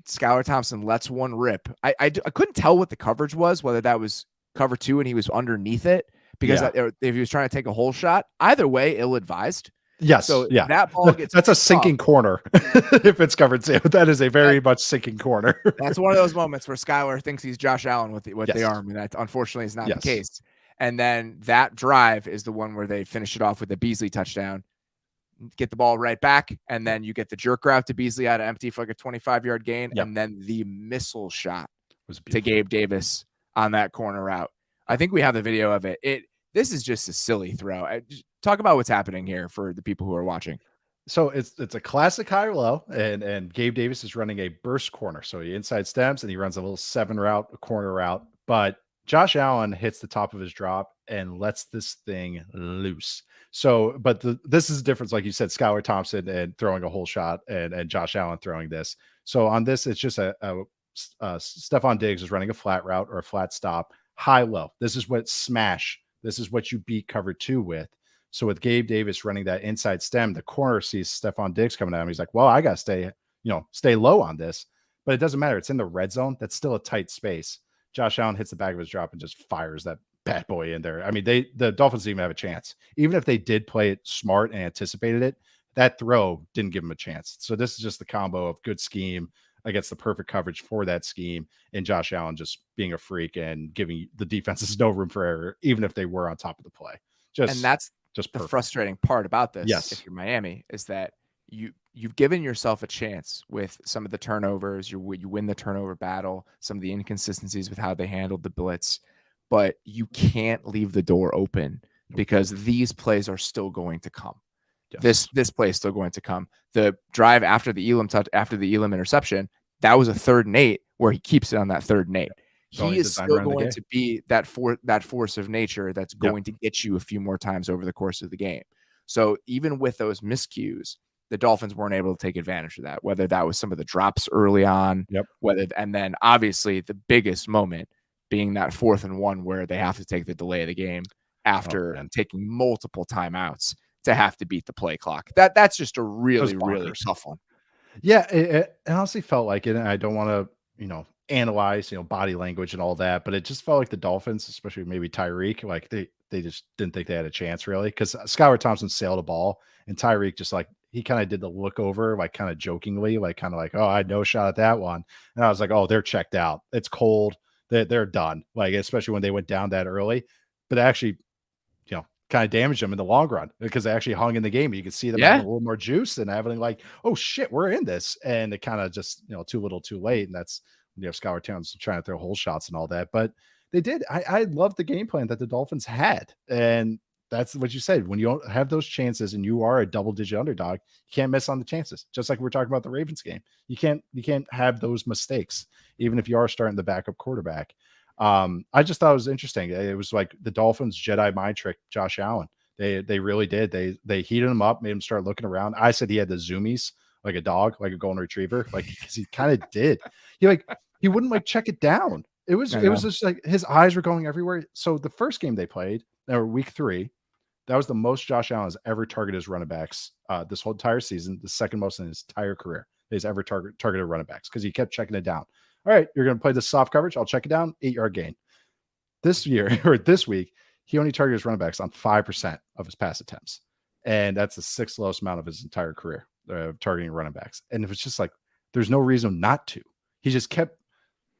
[SPEAKER 1] Skylar Thompson lets one rip. I couldn't tell what the coverage was, whether that was cover 2 and he was underneath it, because if he was trying to take a hole shot. Either way, ill-advised.
[SPEAKER 3] Yes.
[SPEAKER 1] So that ball gets
[SPEAKER 3] that's a sinking corner. If it's covered 2, that is a very much sinking corner.
[SPEAKER 1] That's one of those moments where Skylar thinks he's Josh Allen with the arm, and that unfortunately is not the case. And then that drive is the one where they finish it off with a Beasley touchdown, get the ball right back, and then you get the jerk route to Beasley out of empty for like a 25-yard gain, and then the missile shot to Gabe Davis on that corner route. I think we have the video of it. This is just a silly throw. Talk about what's happening here for the people who are watching.
[SPEAKER 3] So it's a classic high low, and Gabe Davis is running a burst corner. So he inside stems and he runs a little 7 route, a corner route, but Josh Allen hits the top of his drop and lets this thing loose. So, but this is the difference, like you said, Skylar Thompson and throwing a whole shot and Josh Allen throwing this. So on this, it's just Stephon Diggs is running a flat route or a flat stop, high low. This is what smash. This is what you beat cover 2 with. So with Gabe Davis running that inside stem, the corner sees Stephon Diggs coming at him. He's like, well, I got to stay low on this, but it doesn't matter. It's in the red zone. That's still a tight space. Josh Allen hits the back of his drop and just fires that bad boy in there. I mean, the Dolphins didn't even have a chance. Even if they did play it smart and anticipated it, that throw didn't give them a chance. So this is just the combo of good scheme against the perfect coverage for that scheme, and Josh Allen just being a freak and giving the defenses no room for error, even if they were on top of the play.
[SPEAKER 1] And that's
[SPEAKER 3] just
[SPEAKER 1] the
[SPEAKER 3] perfect.
[SPEAKER 1] Frustrating part about this.
[SPEAKER 3] Yes.
[SPEAKER 1] If you're Miami, is that you've given yourself a chance with some of the turnovers. You win the turnover battle, some of the inconsistencies with how they handled the blitz, but you can't leave the door open because these plays are still going to come. Yes. This play is still going to come. The drive after the Elam interception, that was a 3rd and 8 where he keeps it on that 3rd and 8. He is still going to be that force of nature that's going to get you a few more times over the course of the game. So even with those miscues, the Dolphins weren't able to take advantage of that, whether that was some of the drops early on, and then obviously the biggest moment being that 4th and 1 where they have to take the delay of the game after taking multiple timeouts to have to beat the play clock. That's just a really tough one.
[SPEAKER 3] Yeah, it honestly felt like it. And I don't want to, analyze, body language and all that, but it just felt like the Dolphins, especially maybe Tyreek, like they just didn't think they had a chance really, because Skylar Thompson sailed a ball and Tyreek just like, he kind of did the look over, like kind of jokingly, like kind of like, oh, I had no shot at that one. And I was like, oh, they're checked out. It's cold. They're done. Like, especially when they went down that early, but actually, kind of damaged them in the long run because they actually hung in the game. You could see them having a little more juice and having like, oh shit, we're in this. And it kind of just, too little too late. And that's, Skylar Thompson trying to throw hole shots and all that, but they did. I love the game plan that the Dolphins had. And that's what you said. When you don't have those chances and you are a double-digit underdog, you can't miss on the chances. Just like we're talking about the Ravens game. You can't have those mistakes, even if you are starting the backup quarterback. I just thought it was interesting. It was like the Dolphins Jedi mind trick Josh Allen. They really did. They heated him up, made him start looking around. I said he had the zoomies like a dog, like a golden retriever, like because he kind of did. He wouldn't like check it down. It was just like his eyes were going everywhere. So the first game they played, or week 3, that was the most Josh Allen has ever targeted his running backs this whole entire season, the second most in his entire career he's ever targeted running backs because he kept checking it down. all right, you're going to play this soft coverage. I'll check it down. 8-yard gain. This year or this week, he only targeted his running backs on 5% of his pass attempts. And that's the 6th lowest amount of his entire career targeting running backs. And it was just like, there's no reason not to. He just kept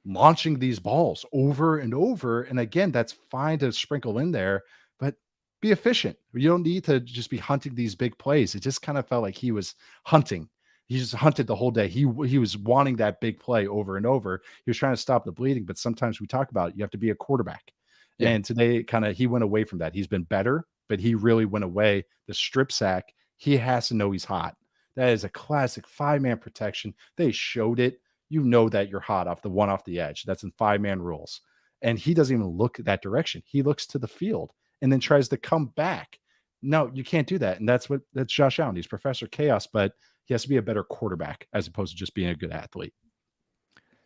[SPEAKER 3] launching these balls over and over. And again, that's fine to sprinkle in there, but be efficient. You don't need to just be hunting these big plays. It just kind of felt like he was hunting. He just hunted the whole day. He was wanting that big play over and over. He was trying to stop the bleeding, but sometimes we talk about you have to be a quarterback. Yeah. And today he went away from that. He's been better, but he really went away. The strip sack, he has to know he's hot. That is a classic 5-man protection. They showed it. You know that you're hot off the edge. That's in 5-man rules. And he doesn't even look that direction. He looks to the field and then tries to come back. No, you can't do that. And that's Josh Allen. He's Professor Chaos, but he has to be a better quarterback as opposed to just being a good athlete.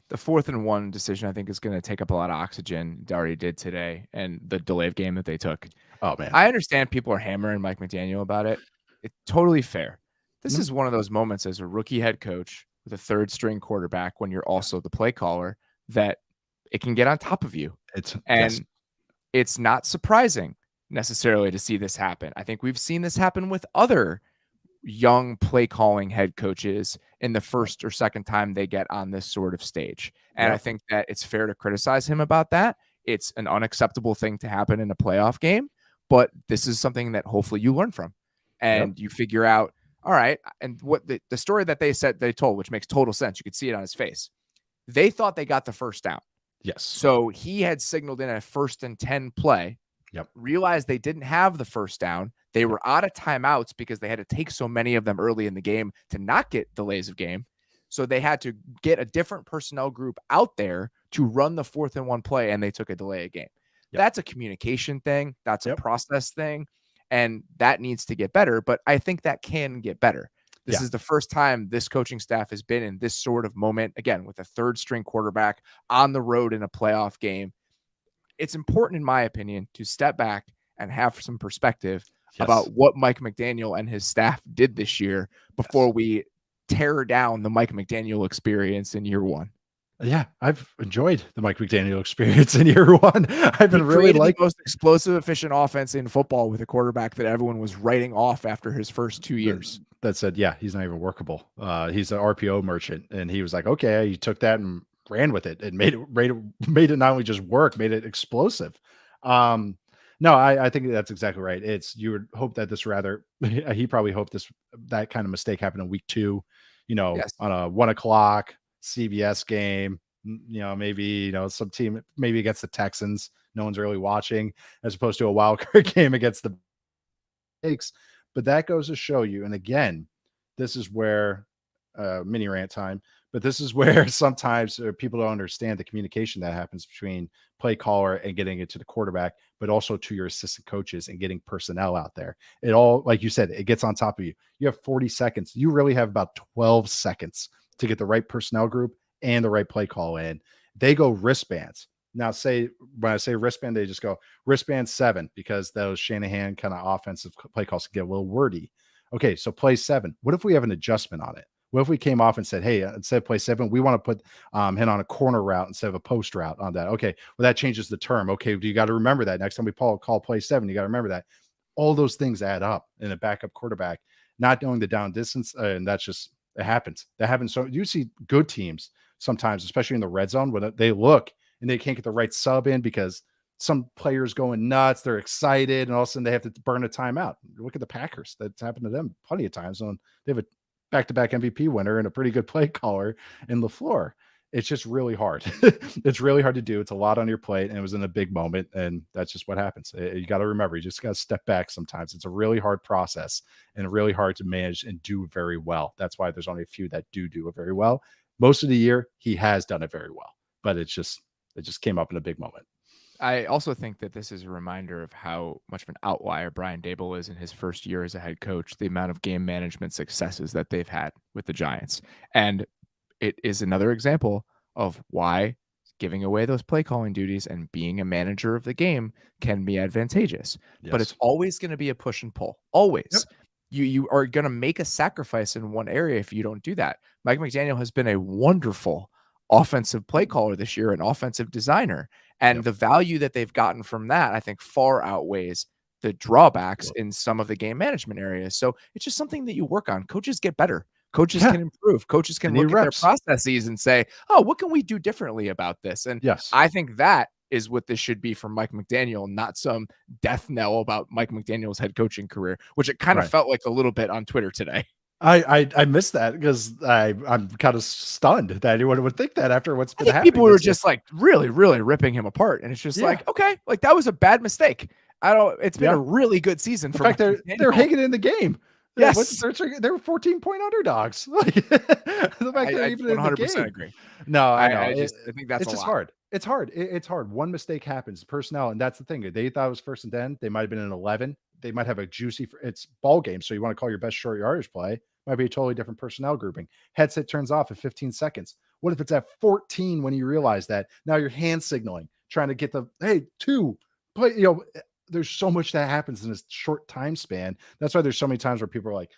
[SPEAKER 1] The 4th and 1 decision, I think, is going to take up a lot of oxygen. It already did today, and the delay of game that they took.
[SPEAKER 3] Oh, man.
[SPEAKER 1] I understand people are hammering Mike McDaniel about it. It's totally fair. This is one of those moments as a rookie head coach with a 3rd-string quarterback when you're also the play caller that it can get on top of you. It's not surprising necessarily to see this happen. I think we've seen this happen with other young play calling head coaches in the first or second time they get on this sort of stage. And I think that it's fair to criticize him about that. It's an unacceptable thing to happen in a playoff game, but this is something that hopefully you learn from and you figure out, all right. And what the story that they told, which makes total sense. You could see it on his face. They thought they got the first down.
[SPEAKER 3] Yes.
[SPEAKER 1] So he had signaled in a 1st and 10 play, realized they didn't have the first down. They were out of timeouts because they had to take so many of them early in the game to not get delays of game. So they had to get a different personnel group out there to run the 4th and 1 play, and they took a delay of game. That's a communication thing. That's a process thing, and that needs to get better, but I think that can get better. This is the first time this coaching staff has been in this sort of moment, again, with a 3rd-string quarterback on the road in a playoff game. It's important, in my opinion, to step back and have some perspective about what Mike McDaniel and his staff did this year before we tear down the Mike McDaniel experience in year 1.
[SPEAKER 3] Yeah, I've enjoyed the Mike McDaniel experience in year 1. I've been really
[SPEAKER 1] the most explosive, efficient offense in football with a quarterback that everyone was writing off after his first 2 years.
[SPEAKER 3] That said, he's not even workable. He's an RPO merchant, and he was like, okay, he took that and ran with it and made it not only just work, made it explosive. No, I think that's exactly right. You would hope that he probably hoped that kind of mistake happened in week 2, on a 1 o'clock CBS game, maybe, some team, maybe against the Texans, no one's really watching, as opposed to a wild card game against the Vikings. But that goes to show you. And again, this is where mini rant time, but this is where sometimes people don't understand the communication that happens between play caller and getting it to the quarterback, but also to your assistant coaches and getting personnel out there. It all, like you said, it gets on top of you. You have 40 seconds. You really have about 12 seconds to get the right personnel group and the right play call in. They go wristbands. Now, when I say wristband, they just go wristband 7 because those Shanahan kind of offensive play calls can get a little wordy. Okay, so play 7. What if we have an adjustment on it? What if we came off and said, hey, instead of play 7, we want to put him on a corner route instead of a post route on that. Okay, well, that changes the term. Okay, you got to remember that. Next time we call play 7, you got to remember that. All those things add up in a backup quarterback, not knowing the down distance, and that's just, it happens. That happens. So you see good teams sometimes, especially in the red zone, when they look and they can't get the right sub in because some players going nuts, they're excited, and all of a sudden they have to burn a timeout. Look at the Packers. That's happened to them plenty of times. They have a back-to-back MVP winner and a pretty good play caller in LaFleur. It's just really hard. It's really hard to do. It's a lot on your plate, and it was in a big moment, and that's just what happens. You got to remember, you just got to step back sometimes. It's a really hard process and really hard to manage and do very well. That's why there's only a few that do it very well. Most of the year, he has done it very well, but it just came up in a big moment.
[SPEAKER 1] I also think that this is a reminder of how much of an outlier Brian Daboll is in his first year as a head coach, the amount of game management successes that they've had with the Giants. And it is another example of why giving away those play calling duties and being a manager of the game can be advantageous. Yes. But it's always going to be a push and pull. Always. Yep. You are going to make a sacrifice in one area if you don't do that. Mike McDaniel has been a wonderful offensive play caller this year, an offensive designer. And the value that they've gotten from that, I think, far outweighs the drawbacks in some of the game management areas. So it's just something that you work on. Coaches get better. Coaches can improve. Coaches can look at their processes and say, oh, what can we do differently about this? And I think that is what this should be for Mike McDaniel, not some death knell about Mike McDaniel's head coaching career, which it kind of felt like a little bit on Twitter today.
[SPEAKER 3] I missed that because I'm kind of stunned that anyone would think that after what's been happening.
[SPEAKER 1] People were just like really, really ripping him apart. And it's just like, okay, like that was a bad mistake. It's been a really good season.
[SPEAKER 3] In fact, they're hanging in the game.
[SPEAKER 1] Yes.
[SPEAKER 3] They're 14-point underdogs. Like, the fact they're even 100% in the game.
[SPEAKER 1] Agree.
[SPEAKER 3] No, I know.
[SPEAKER 1] I think that's
[SPEAKER 3] just hard. It's hard. It's hard. One mistake happens. Personnel, and that's the thing. They thought it was 1st and 10. They might have been in 11. They might have a juicy. It's ball game, so you want to call your best short yardage play. Might be a totally different personnel grouping. Headset turns off at 15 seconds. What if it's at 14 when you realize that? Now you're hand signaling, trying to get the two play. There's so much that happens in this short time span. That's why there's so many times where people are like,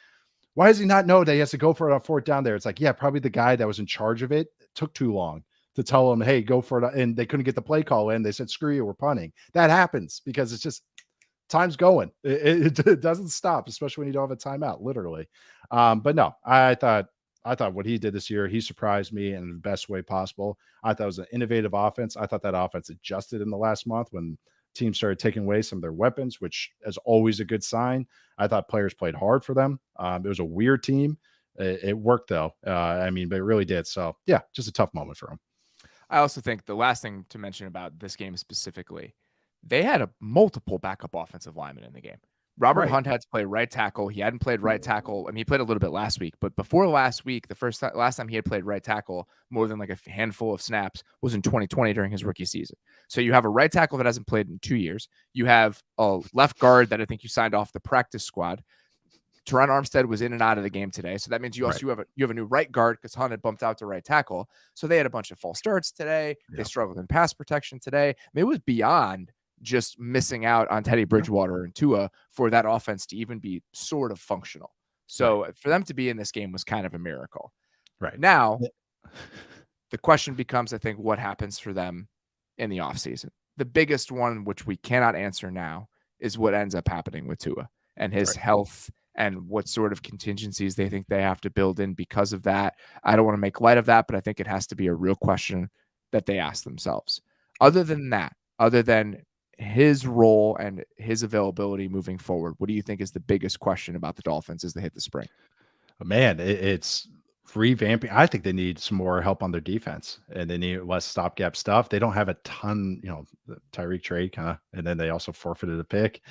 [SPEAKER 3] why does he not know that he has to go for it on 4th down there? It's like, yeah, probably the guy that was in charge of it took too long to tell him, hey, go for it. And they couldn't get the play call in. They said, screw you, we're punting. That happens because it's just time's going. It doesn't stop, especially when you don't have a timeout, literally. But no, I thought what he did this year, he surprised me in the best way possible. I thought it was an innovative offense. I thought that offense adjusted in the last month when teams started taking away some of their weapons, which is always a good sign. I thought players played hard for them. It was a weird team. It worked though. But it really did. So yeah, just a tough moment for them.
[SPEAKER 1] I also think the last thing to mention about this game specifically, they had multiple backup offensive linemen in the game. Robert Hunt had to play right tackle. He hadn't played right tackle. I mean, he played a little bit last week, but before last week, last time he had played right tackle more than like a handful of snaps was in 2020 during his rookie season. So you have a right tackle that hasn't played in 2 years. You have a left guard that I think you signed off the practice squad. Teron Armstead was in and out of the game today. So that means you also you have a new right guard because Hunt had bumped out to right tackle. So they had a bunch of false starts today. They struggled in pass protection today. I mean, it was beyond just missing out on Teddy Bridgewater and Tua for that offense to even be sort of functional. So for them to be in this game was kind of a miracle.
[SPEAKER 3] Right.
[SPEAKER 1] Now, the question becomes, I think, what happens for them in the offseason? The biggest one, which we cannot answer now, is what ends up happening with Tua and his health and what sort of contingencies they think they have to build in because of that. I don't want to make light of that, but I think it has to be a real question that they ask themselves. Other than that, other than his role and his availability moving forward, what do you think is the biggest question about the Dolphins as they hit the spring?
[SPEAKER 3] Man, it's revamping. I think they need some more help on their defense and they need less stopgap stuff. They don't have a ton, the Tyreek trade kind of, and then they also forfeited a pick,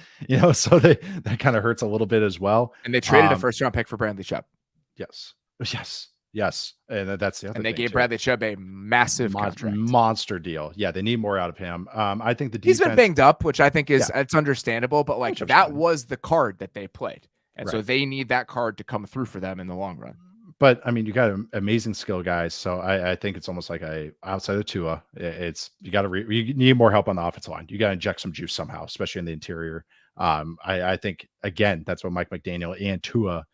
[SPEAKER 3] so that kind of hurts a little bit as well.
[SPEAKER 1] And they traded a 1st-round pick for Bradley Chubb.
[SPEAKER 3] Yes. And that's the other thing.
[SPEAKER 1] And they gave Bradley Chubb a massive contract.
[SPEAKER 3] Monster deal. Yeah, they need more out of him. I think the defense,
[SPEAKER 1] he's been banged up, which I think is it's understandable, but like that was the card that they played. And so they need that card to come through for them in the long run.
[SPEAKER 3] But I mean, you got amazing skill guys. So I think it's almost like outside of Tua, you need more help on the offensive line. You got to inject some juice somehow, especially in the interior. I think again, that's what Mike McDaniel and Tua,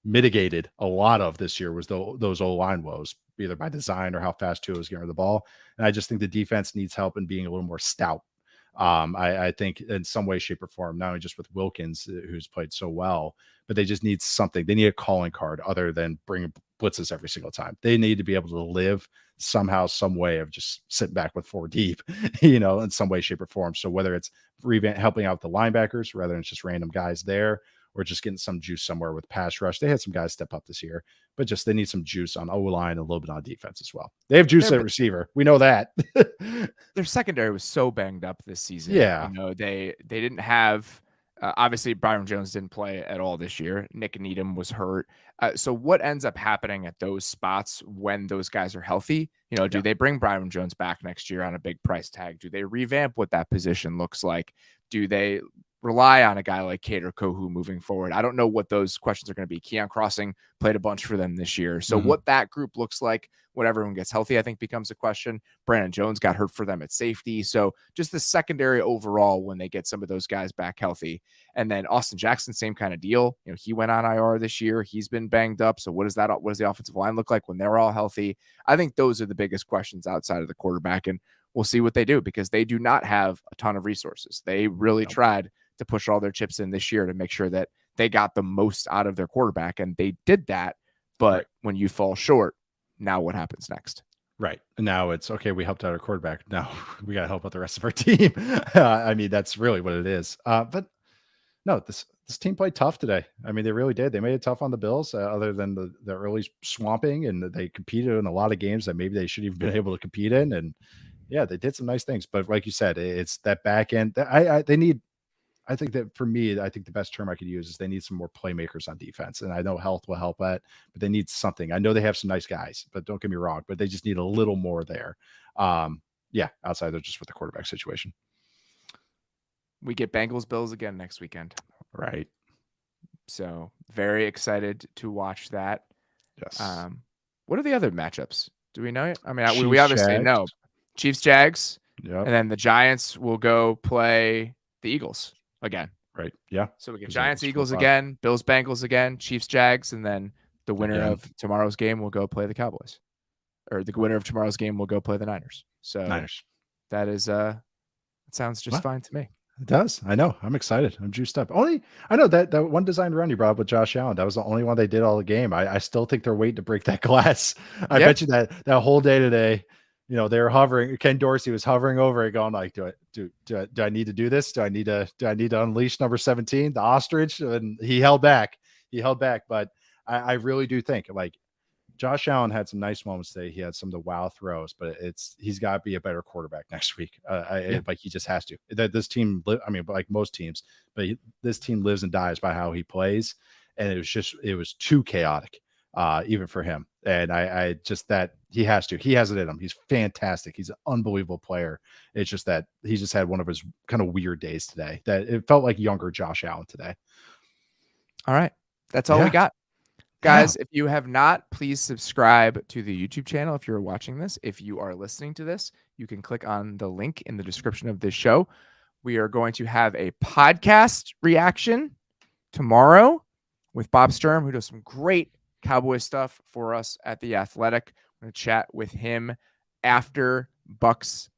[SPEAKER 3] mitigated a lot of this year was those O-line woes, either by design or how fast Tua was getting the ball. And I just think the defense needs help in being a little more stout. I think in some way, shape, or form, not only just with Wilkins, who's played so well, but they just need something. They need a calling card other than bringing blitzes every single time. They need to be able to live somehow, some way of just sitting back with 4 deep, in some way, shape, or form. So whether it's helping out the linebackers rather than it's just random guys there, or just getting some juice somewhere with pass rush. They had some guys step up this year, but just they need some juice on O-line and a little bit on defense as well. They have juice at receiver. We know that.
[SPEAKER 1] Their secondary was so banged up this season.
[SPEAKER 3] Yeah.
[SPEAKER 1] They didn't have obviously Byron Jones didn't play at all this year. Nick Needham was hurt. So what ends up happening at those spots when those guys are healthy? Do they bring Byron Jones back next year on a big price tag? Do they revamp what that position looks like? Do they rely on a guy like Kate or Kohu moving forward. I don't know what those questions are going to be. Keon Crossing played a bunch for them this year. So what that group looks like when everyone gets healthy, I think becomes a question. Brandon Jones got hurt for them at safety. So just the secondary overall when they get some of those guys back healthy. And then Austin Jackson, same kind of deal. You know, he went on IR this year. He's been banged up. So what does the offensive line look like when they're all healthy? I think those are the biggest questions outside of the quarterback. And we'll see what they do because they do not have a ton of resources. They really tried to push all their chips in this year to make sure that they got the most out of their quarterback. And they did that. But when you fall short, now what happens next?
[SPEAKER 3] Right. Now it's okay. We helped out our quarterback. Now we got to help out the rest of our team. I mean, that's really what it is. But no, this team played tough today. I mean, they really did. They made it tough on the Bills, other than the early swamping, and they competed in a lot of games that maybe they shouldn't even been able to compete in. And yeah, they did some nice things. But like you said, it's that back end that they need. I think that for me, I think the best term I could use is they need some more playmakers on defense. And I know health will help that, but they need something. I know they have some nice guys, but don't get me wrong, but they just need a little more there. Outside of just with the quarterback situation.
[SPEAKER 1] We get Bengals Bills again next weekend.
[SPEAKER 3] Right.
[SPEAKER 1] So very excited to watch that.
[SPEAKER 3] Yes.
[SPEAKER 1] What are the other matchups? Do we know yet? I mean,
[SPEAKER 3] Chiefs,
[SPEAKER 1] we obviously
[SPEAKER 3] Jags.
[SPEAKER 1] know Chiefs, Jags,
[SPEAKER 3] Yep.
[SPEAKER 1] and then the Giants will go play the Eagles again.
[SPEAKER 3] Right. Yeah.
[SPEAKER 1] So we get
[SPEAKER 3] 'Cause
[SPEAKER 1] Giants,
[SPEAKER 3] it's
[SPEAKER 1] Eagles
[SPEAKER 3] 4-5.
[SPEAKER 1] again, Bills, Bengals again, Chiefs, Jags, and then the winner
[SPEAKER 3] Again.
[SPEAKER 1] of tomorrow's game will go play the Cowboys. Or the winner of tomorrow's game will go play the Niners. So
[SPEAKER 3] Niners.
[SPEAKER 1] that is it sounds just fine to me.
[SPEAKER 3] It does. I know. I'm excited. I'm juiced up. I know that one design run you brought up with Josh Allen, that was the only one they did all the game. I still think they're waiting to break that glass. I bet you that whole day today, you know, they were hovering. Ken Dorsey was hovering over it, going like, do I need to do this? Do I need to unleash number 17, the ostrich? And he held back. But I really do think, like, Josh Allen had some nice moments today. He had some of the wow throws, but he's got to be a better quarterback next week. Like he just has to. This team, I mean, like most teams, but this team lives and dies by how he plays, and it was too chaotic, even for him. And I just that he has to. He has it in him. He's fantastic. He's an unbelievable player. It's just that he just had one of his kind of weird days today. That it felt like younger Josh Allen today.
[SPEAKER 1] All right, that's all we got. Guys, if you have not, please subscribe to the YouTube channel if you're watching this. If you are listening to this, you can click on the link in the description of this show. We are going to have a podcast reaction tomorrow with Bob Sturm, who does some great Cowboy stuff for us at The Athletic. I'm going to chat with him after Bucks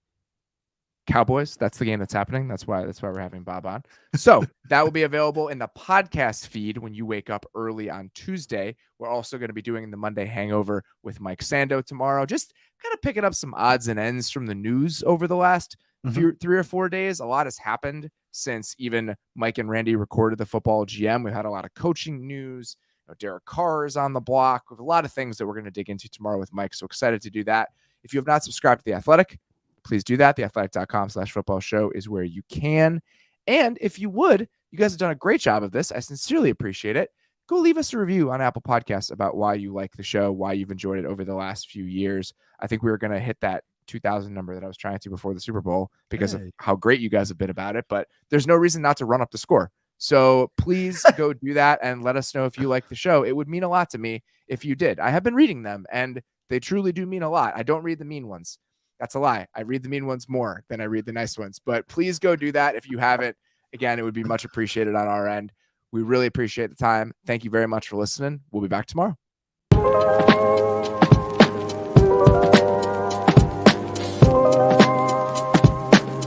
[SPEAKER 1] Cowboys. That's the game that's happening. That's why we're having Bob on. So that will be available in the podcast feed when you wake up early on Tuesday. We're also going to be doing the Monday Hangover with Mike Sando tomorrow. Just kind of picking up some odds and ends from the news over the last 3 or 4 days. A lot has happened since even Mike and Randy recorded the Football GM. We've had a lot of coaching news. Derek Carr is on the block with a lot of things that we're going to dig into tomorrow with Mike. So excited to do that. If you have not subscribed to The Athletic, please do that. Theathletic.com/football show is where you can. And if you would, you guys have done a great job of this. I sincerely appreciate it. Go leave us a review on Apple Podcasts about why you like the show, why you've enjoyed it over the last few years. I think we were going to hit that 2,000 number that I was trying to before the Super Bowl because of how great you guys have been about it. But there's no reason not to run up the score. So please go do that and let us know if you like the show. It would mean a lot to me if you did. I have been reading them, and they truly do mean a lot. I don't read the mean ones. That's a lie. I read the mean ones more than I read the nice ones. But please go do that if you haven't. Again, it would be much appreciated on our end. We really appreciate the time. Thank you very much for listening. We'll be back tomorrow.